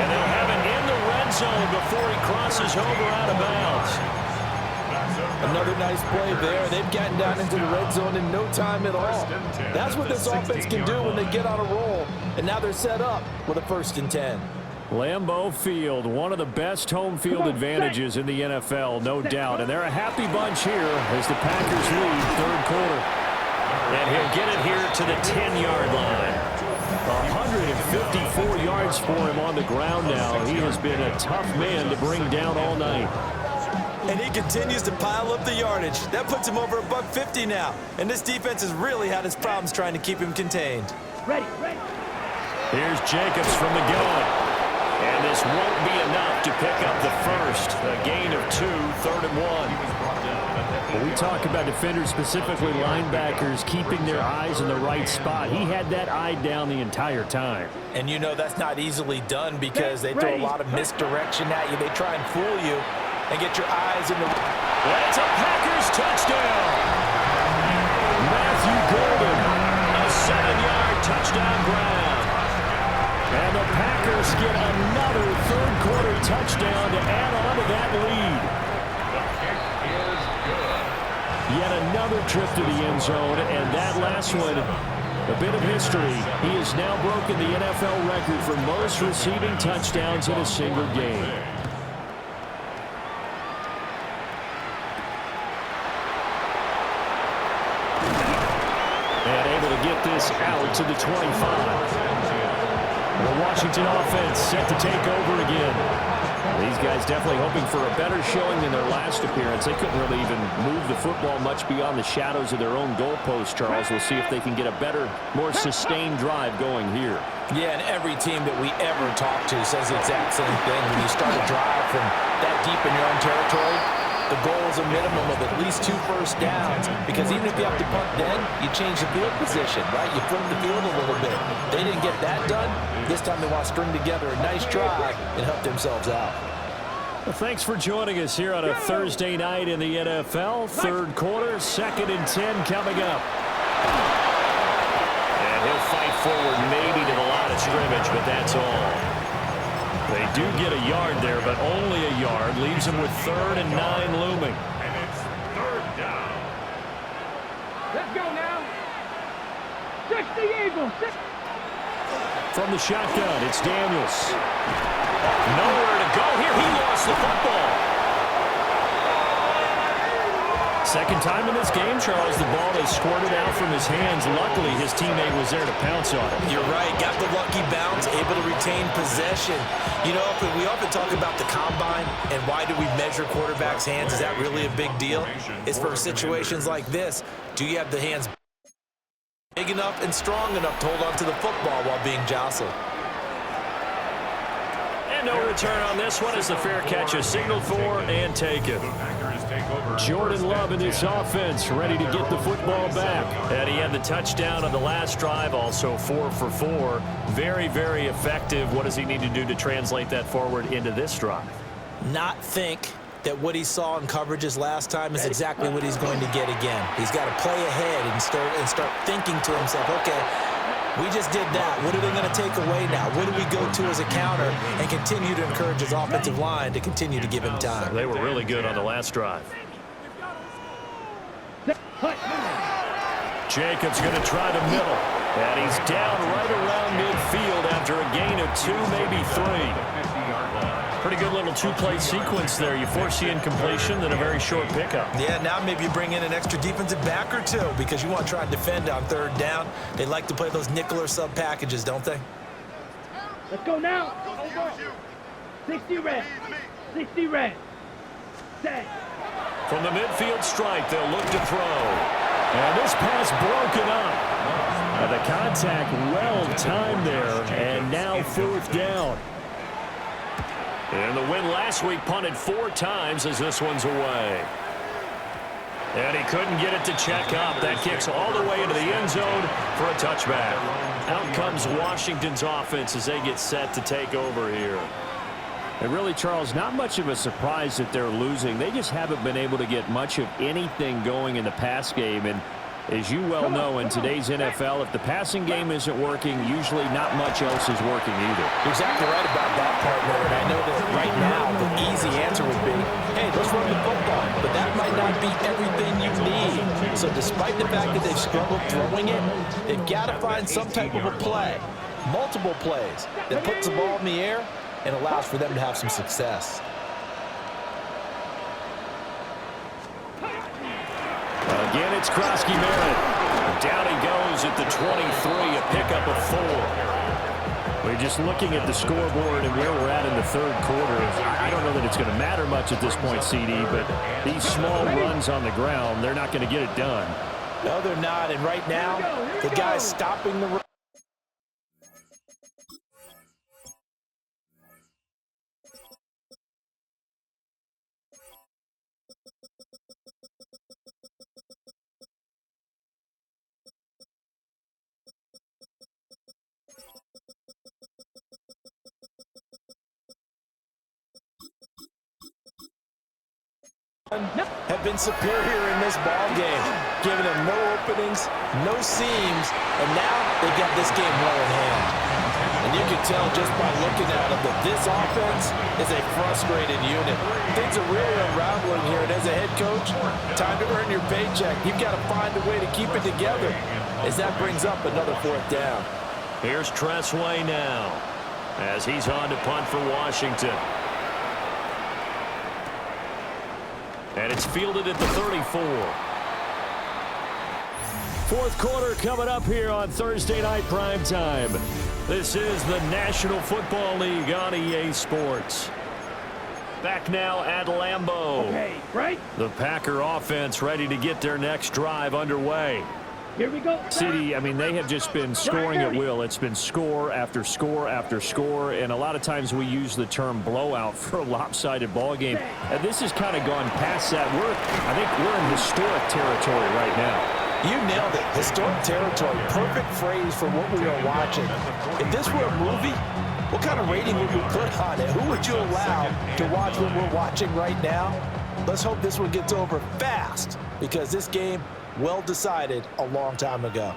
And they'll have it in the red zone before he crosses over out of bounds. Another nice play there. They've gotten down into the red zone in no time at all. That's what this offense can do when they get on a roll. And now they're set up with a 1st and 10. Lambeau Field, one of the best home field advantages in the NFL, no doubt. And they're a happy bunch here as the Packers lead 3rd quarter. And he'll get it here to the 10-yard line. 154 yards for him on the ground now. He has been a tough man to bring down all night. And he continues to pile up the yardage. That puts him over $150 now. And this defense has really had its problems trying to keep him contained. Ready. Here's Jacobs from the gun. And this won't be enough to pick up the first. A gain of 2, 3rd and 1. When we talk about defenders, specifically linebackers, keeping their eyes in the right spot, he had that eye down the entire time. And you know that's not easily done because they throw a lot of misdirection at you. They try and fool you and get your eyes in the... That's a Packers touchdown. Matthew Golden, a 7-yard touchdown grab. And the Packers get another 3rd quarter touchdown to add on to that lead. Yet another trip to the end zone, and that last one, a bit of history. He has now broken the NFL record for most receiving touchdowns in a single game. And able to get this out to the 25. The Washington offense set to take over again. These guys definitely hoping for a better showing than their last appearance. They couldn't really even move the football much beyond the shadows of their own goalpost, Charles. We'll see if they can get a better, more sustained drive going here. Yeah, and every team that we ever talk to says the exact same thing. When you start a drive from that deep in your own territory, the goal is a minimum of at least 2 first downs, because even if you have to punt then, you change the field position, right? You flip the field a little bit. They didn't get that done. This time they want to string together a nice drive and help themselves out. Well, thanks for joining us here on a Thursday night in the NFL. 3rd quarter, 2nd and 10 coming up. And he'll fight forward maybe to the line of scrimmage, but that's all. They do get a yard there, but only a yard. Leaves them with 3rd and 9 looming. And it's 3rd down. Let's go now. Touch the Eagles. From the shotgun, it's Daniels. Nowhere to go here. He lost the football. Second time in this game, Charles, the ball is squirted out from his hands. Luckily, his teammate was there to pounce on it. You're right. Got the lucky bounce, able to retain possession. You know, we often talk about the combine and why do we measure quarterbacks' hands. Is that really a big deal? It's for situations like this. Do you have the hands big enough and strong enough to hold on to the football while being jostled? And no return on this one as the fair catch is signaled for and taken. Jordan Love in this offense, ready to get the football back. And he had the touchdown on the last drive, also 4 for 4. Very, very effective. What does he need to do to translate that forward into this drive? Not think that what he saw in coverages last time is exactly what he's going to get again. He's got to play ahead and start thinking to himself, okay, we just did that. What are they going to take away now? What do we go to as a counter? And continue to encourage his offensive line to continue to give him time. They were really good on the last drive. Jacobs going to try the middle. And he's down right around midfield after a gain of 2, maybe 3. Pretty good little 2-play sequence there. You force the incompletion, then a very short pickup. Yeah, now maybe you bring in an extra defensive back or 2 because you want to try and defend on 3rd down. They like to play those nickel or sub packages, don't they? Let's go now. 60 red. 60 red. Set. From the midfield strike, they'll look to throw. And this pass broken up. The contact well timed there, and now 4th down. And the win last week punted 4 times as this one's away. And he couldn't get it to check up. That kicks all the way into the end zone for a touchback. Out comes Washington's offense as they get set to take over here. And really, Charles, not much of a surprise that they're losing. They just haven't been able to get much of anything going in the pass game. And as you well know, in today's NFL, if the passing game isn't working, usually not much else is working either. You're exactly right about that, partner. And I know that right now the easy answer would be, hey, let's run the football. But that might So despite the fact that they've struggled throwing it, they've got to find some type of a play, multiple plays, that puts the ball in the air and allows for them to have some success. Again, it's Krosky-Merritt. Down he goes at the 23, a pickup of 4. We're just looking at the scoreboard and where we're at in the third quarter. I don't know that it's going to matter much at this point, CD, but these small runs on the ground, they're not going to get it done. No, they're not, and right now, the guy's stopping the run. Have been superior in this ball game, giving them no openings, no seams, and now they got this game well in hand. And you can tell just by looking at them that this offense is a frustrated unit. Things are really unraveling here, and as a head coach, time to earn your paycheck. You've got to find a way to keep it together as that brings up another 4th down. Here's Tressway now as he's on to punt for Washington. And it's fielded at the 34. Fourth quarter coming up here on Thursday Night Primetime. This is the National Football League on EA Sports. Back now at Lambeau. Okay, right? The Packer offense ready to get their next drive underway. Here we go. CD, I mean, they have just been scoring at will. It's been score after score after score, and a lot of times we use the term blowout for a lopsided ball game. And this has kind of gone past that. I think we're in historic territory right now. You nailed it. Historic territory. Perfect phrase for what we are watching. If this were a movie, what kind of rating would we put on it? Who would you allow to watch what we're watching right now? Let's hope this one gets over fast, because this game, well decided a long time ago.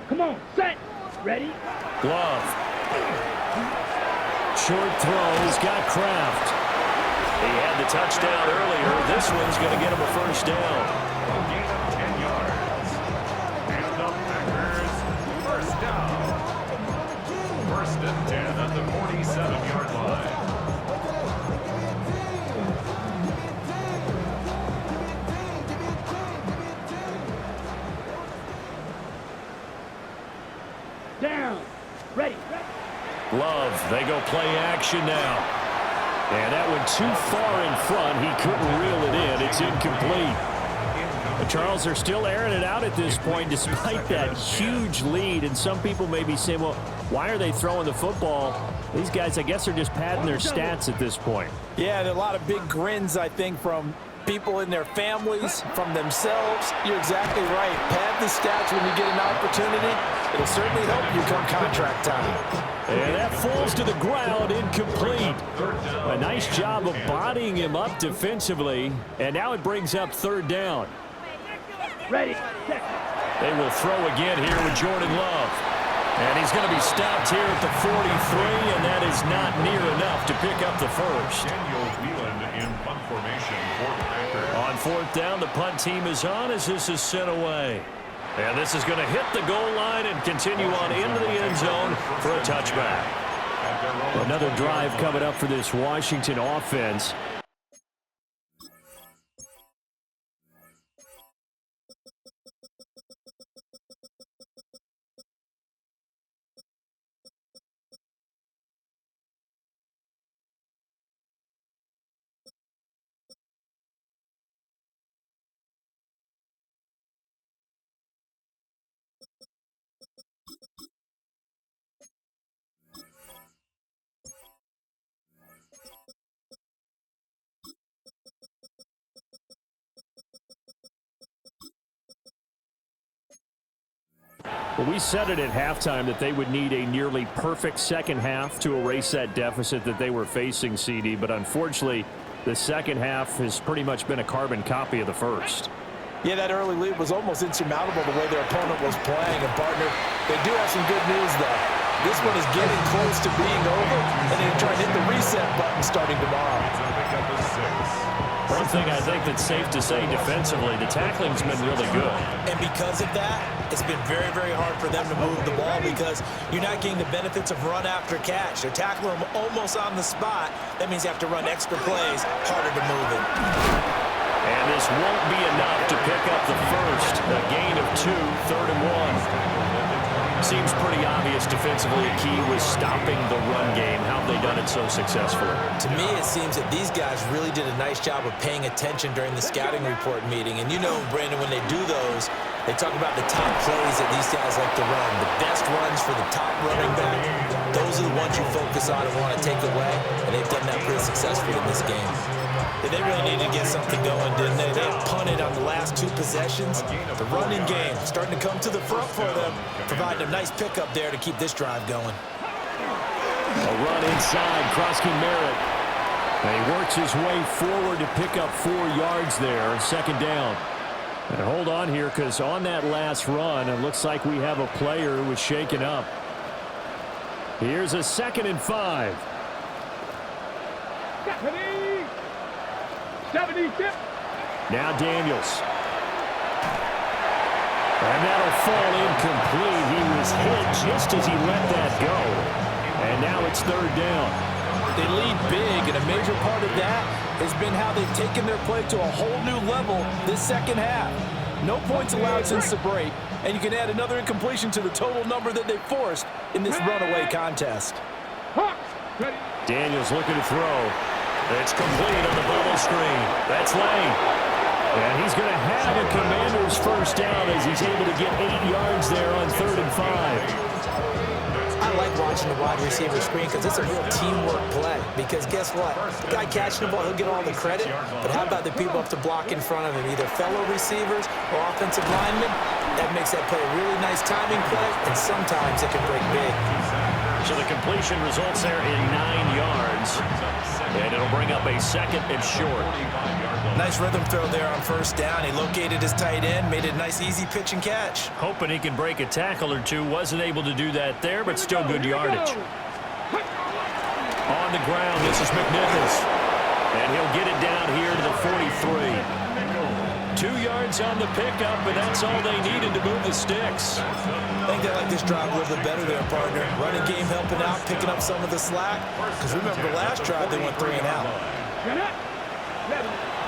Come on, set, ready? Glove. Short throw. He's got Kraft. He had the touchdown earlier. This one's going to get him a first down. Gain of 10 yards. And the Packers, first down. 1st and 10 at the 47-yard line. Down, ready. Love, they go play action now. And that went too far in front. He couldn't reel it in. It's incomplete. But Charles, they're still airing it out at this point despite that huge lead. And some people may be saying, well, why are they throwing the football? These guys, I guess, are just padding their stats at this point. Yeah, there are a lot of big grins, I think, from people in their families, from themselves. You're exactly right. Pad the stats when you get an opportunity. It'll certainly help you come contract time. And that falls to the ground, incomplete. A nice job of bodying him up defensively. And now it brings up 3rd down. Ready, set. They will throw again here with Jordan Love. And he's going to be stopped here at the 43, and that is not near enough to pick up the first. Daniel Wheeland in punt formation for the Packers. On 4th down, the punt team is on as this is sent away. And this is going to hit the goal line and continue on into the end zone for a touchback. Another drive coming up for this Washington offense. Well, we said it at halftime that they would need a nearly perfect second half to erase that deficit that they were facing, CD. But unfortunately, the second half has pretty much been a carbon copy of the first. Yeah, that early lead was almost insurmountable the way their opponent was playing. And, partner, they do have some good news, though. This one is getting close to being over, and they're trying to hit the reset button starting tomorrow. It's a pick up of 6. One thing I think that's safe to say defensively, the tackling's been really good. And because of that, it's been very, very hard for them to move the ball because you're not getting the benefits of run after catch. They're tackling them almost on the spot. That means you have to run extra plays, harder to move it. And this won't be enough to pick up the first. A gain of 2, 3rd and 1. Seems pretty obvious defensively a key was stopping the run game. How have they done it so successfully? To me, it seems that these guys really did a nice job of paying attention during the scouting report meeting. And you know, Brandon, when they do those, they talk about the top plays that these guys like to run, the best runs for the top running back. Those are the ones you focus on and want to take away, and they've done that pretty successfully in this game. They really needed to get something going, didn't they? They punted on the last 2 possessions. The running game starting to come to the front for them, providing a nice pickup there to keep this drive going. A run inside, Krosky Merritt. And he works his way forward to pick up 4 yards there, 2nd down. And hold on here, because on that last run, it looks like we have a player who was shaken up. Here's a 2nd and 5. 70. Now Daniels. And that'll fall incomplete. He was hit just as he let that go. And now it's 3rd down. They lead big, and a major part of that has been how they've taken their play to a whole new level this second half. No points allowed since the break, and you can add another incompletion to the total number that they forced in this runaway contest. Daniels looking to throw. It's complete on the bubble screen. That's Lane. And he's going to have a Commander's first down as he's able to get 8 yards there on 3rd and 5. I like watching the wide receiver screen because it's a real teamwork play. Because guess what? The guy catching the ball, he'll get all the credit. But how about the people up to block in front of him, either fellow receivers or offensive linemen? That makes that play a really nice timing play, and sometimes it can break big. So the completion results there in 9 yards. And it'll bring up a 2nd and short. Nice rhythm throw there on 1st down. He located his tight end, made it a nice easy pitch and catch. Hoping he can break a tackle or 2. Wasn't able to do that there, but still good yardage. On the ground, this is McNichols. And he'll get it down here to the 43. 2 yards on the pickup, but that's all they needed to move the sticks. I think they like this drive a little bit better there, partner. Running game helping out, picking up some of the slack. Because remember, the last drive they went 3 and out.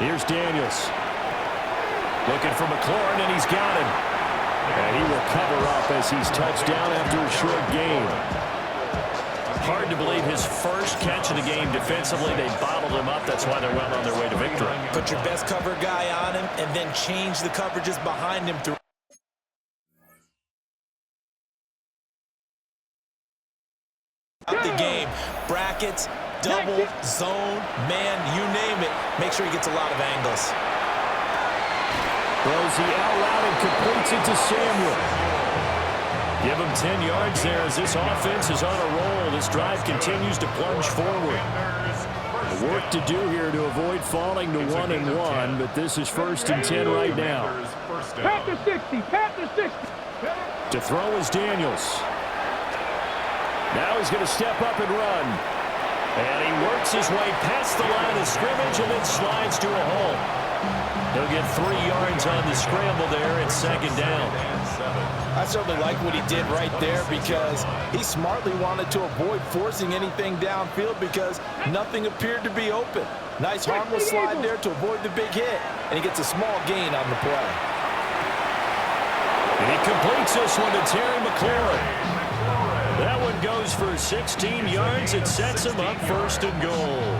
Here's Daniels. Looking for McLaurin, and he's got him. And he will cover up as he's touched down after a short gain. Hard to believe his first catch of the game defensively. They bottled him up. That's why they're well on their way to victory. Put your best cover guy on him and then change the coverages behind him through the game. Brackets, double, zone, man, you name it. Make sure he gets a lot of angles. Throws the out route and completes it to Samuel. Give him 10 yards there as this offense is on a roll. This drive continues to plunge forward. Work to do here to avoid falling to 1-1, but this is 1st and 10 right now. Panther 60. To throw is Daniels. Now he's going to step up and run. And he works his way past the line of scrimmage and then slides to a hole. He'll get 3 yards on the scramble there at 2nd down. I certainly like what he did right there because he smartly wanted to avoid forcing anything downfield because nothing appeared to be open. Nice harmless slide there to avoid the big hit, and he gets a small gain on the play. And he completes this one to Terry McLaurin. That one goes for 16 yards. It sets him up 1st and goal.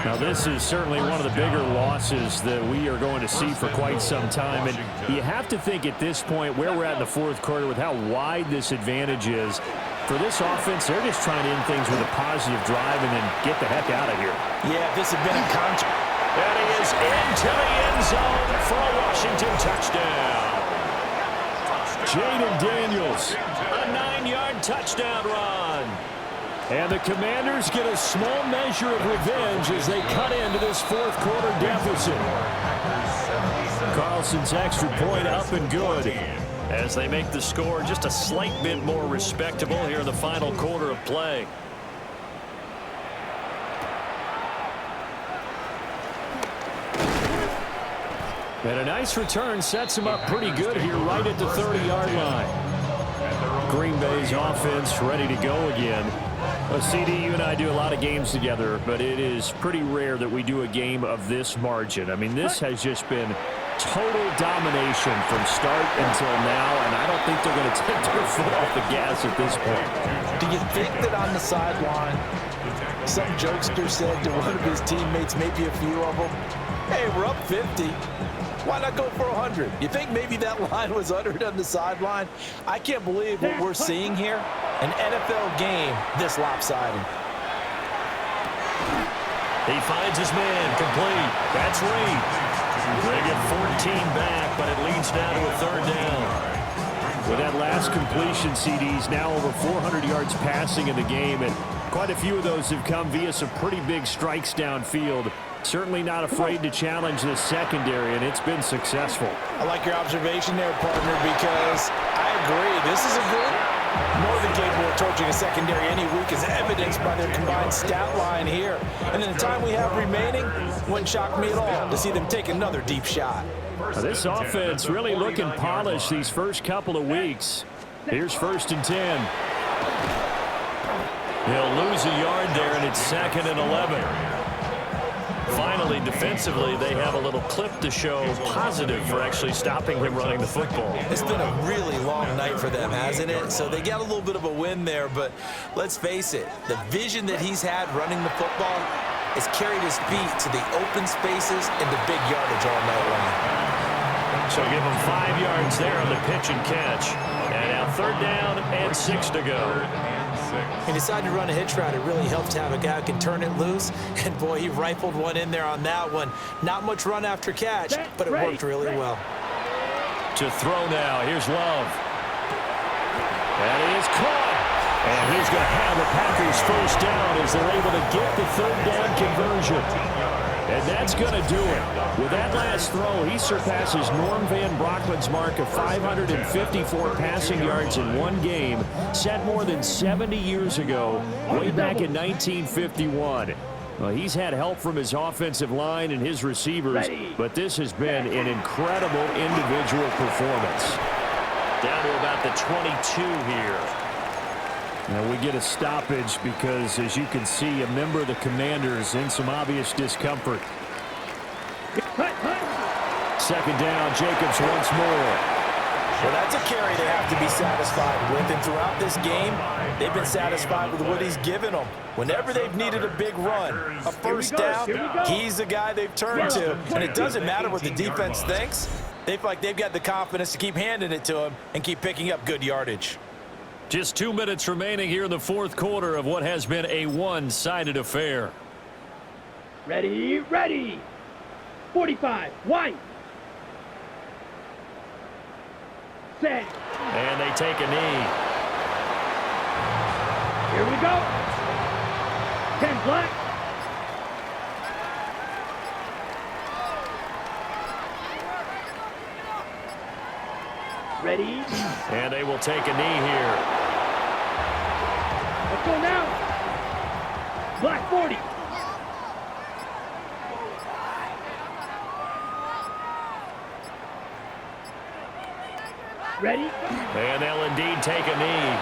Now, this is certainly one of the bigger losses that we are going to see for quite some time. And you have to think at this point where we're at in the 4th quarter with how wide this advantage is. For this offense, they're just trying to end things with a positive drive and then get the heck out of here. Yeah, if this had been a contract. And he is into the end zone for a Washington touchdown. Jaden Daniels, a 9-yard touchdown run. And the Commanders get a small measure of revenge as they cut into this 4th quarter deficit. Carlson's extra point up and good as they make the score just a slight bit more respectable here in the final quarter of play. And a nice return sets him up pretty good here right at the 30-yard line. Green Bay's offense ready to go again. Well, CD, you and I do a lot of games together, but it is pretty rare that we do a game of this margin. I mean, this has just been total domination from start until now, and I don't think they're going to take their foot off the gas at this point. Do you think that on the sideline, some jokester said to one of his teammates, maybe a few of them, hey, we're up 50. Why not go for 100? You think maybe that line was uttered on the sideline? I can't believe what we're seeing here. An NFL game this lopsided. He finds his man, complete. That's Reed. They get 14 back, but it leads down to a third down. With that last completion, CD's now over 400 yards passing in the game, and quite a few of those have come via some pretty big strikes downfield. Certainly not afraid to challenge this secondary, and it's been successful. I like your observation there, partner, because I agree. This is a good, more than capable of torching a secondary any week, as evidenced by their combined stat line here. And in the time we have remaining, wouldn't shock me at all to see them take another deep shot. Now, this offense really looking polished these first couple of weeks. Here's 1st and 10. He'll lose a yard there, and it's 2nd and 11. Finally, defensively, they have a little clip to show positive for actually stopping him running the football. It's been a really long night for them, hasn't it? So they got a little bit of a win there, but let's face it, the vision that he's had running the football has carried his feet to the open spaces and the big yardage all night long. So give him 5 yards there on the pitch and catch. And now 3rd down and 6 to go. He decided to run a hitch route. It really helped to have a guy who can turn it loose. And, boy, he rifled one in there on that one. Not much run after catch, but it worked really well. To throw now. Here's Love. That is caught. And he's going to have the Packers 1st down as they're able to get the 3rd down conversion. And that's going to do it. With that last throw, he surpasses Norm Van Brockman's mark of 554 passing yards in one game, set more than 70 years ago, way back in 1951. Well, he's had help from his offensive line and his receivers, but this has been an incredible individual performance. Down to about the 22 here. Now we get a stoppage because, as you can see, a member of the Commanders in some obvious discomfort. 2nd down, Jacobs once more. Well, that's a carry they have to be satisfied with. And throughout this game, they've been satisfied with what he's given them. Whenever they've needed a big run, a 1st down, he's the guy they've turned to. And it doesn't matter what the defense thinks. They feel like they've got the confidence to keep handing it to him and keep picking up good yardage. Just 2 minutes remaining here in the 4th quarter of what has been a one-sided affair. Ready, ready. 45, White. Set. And they take a knee. Here we go. 10 black. Ready. And they will take a knee here. Let's go now. Black 40. Ready? And they'll indeed take a knee.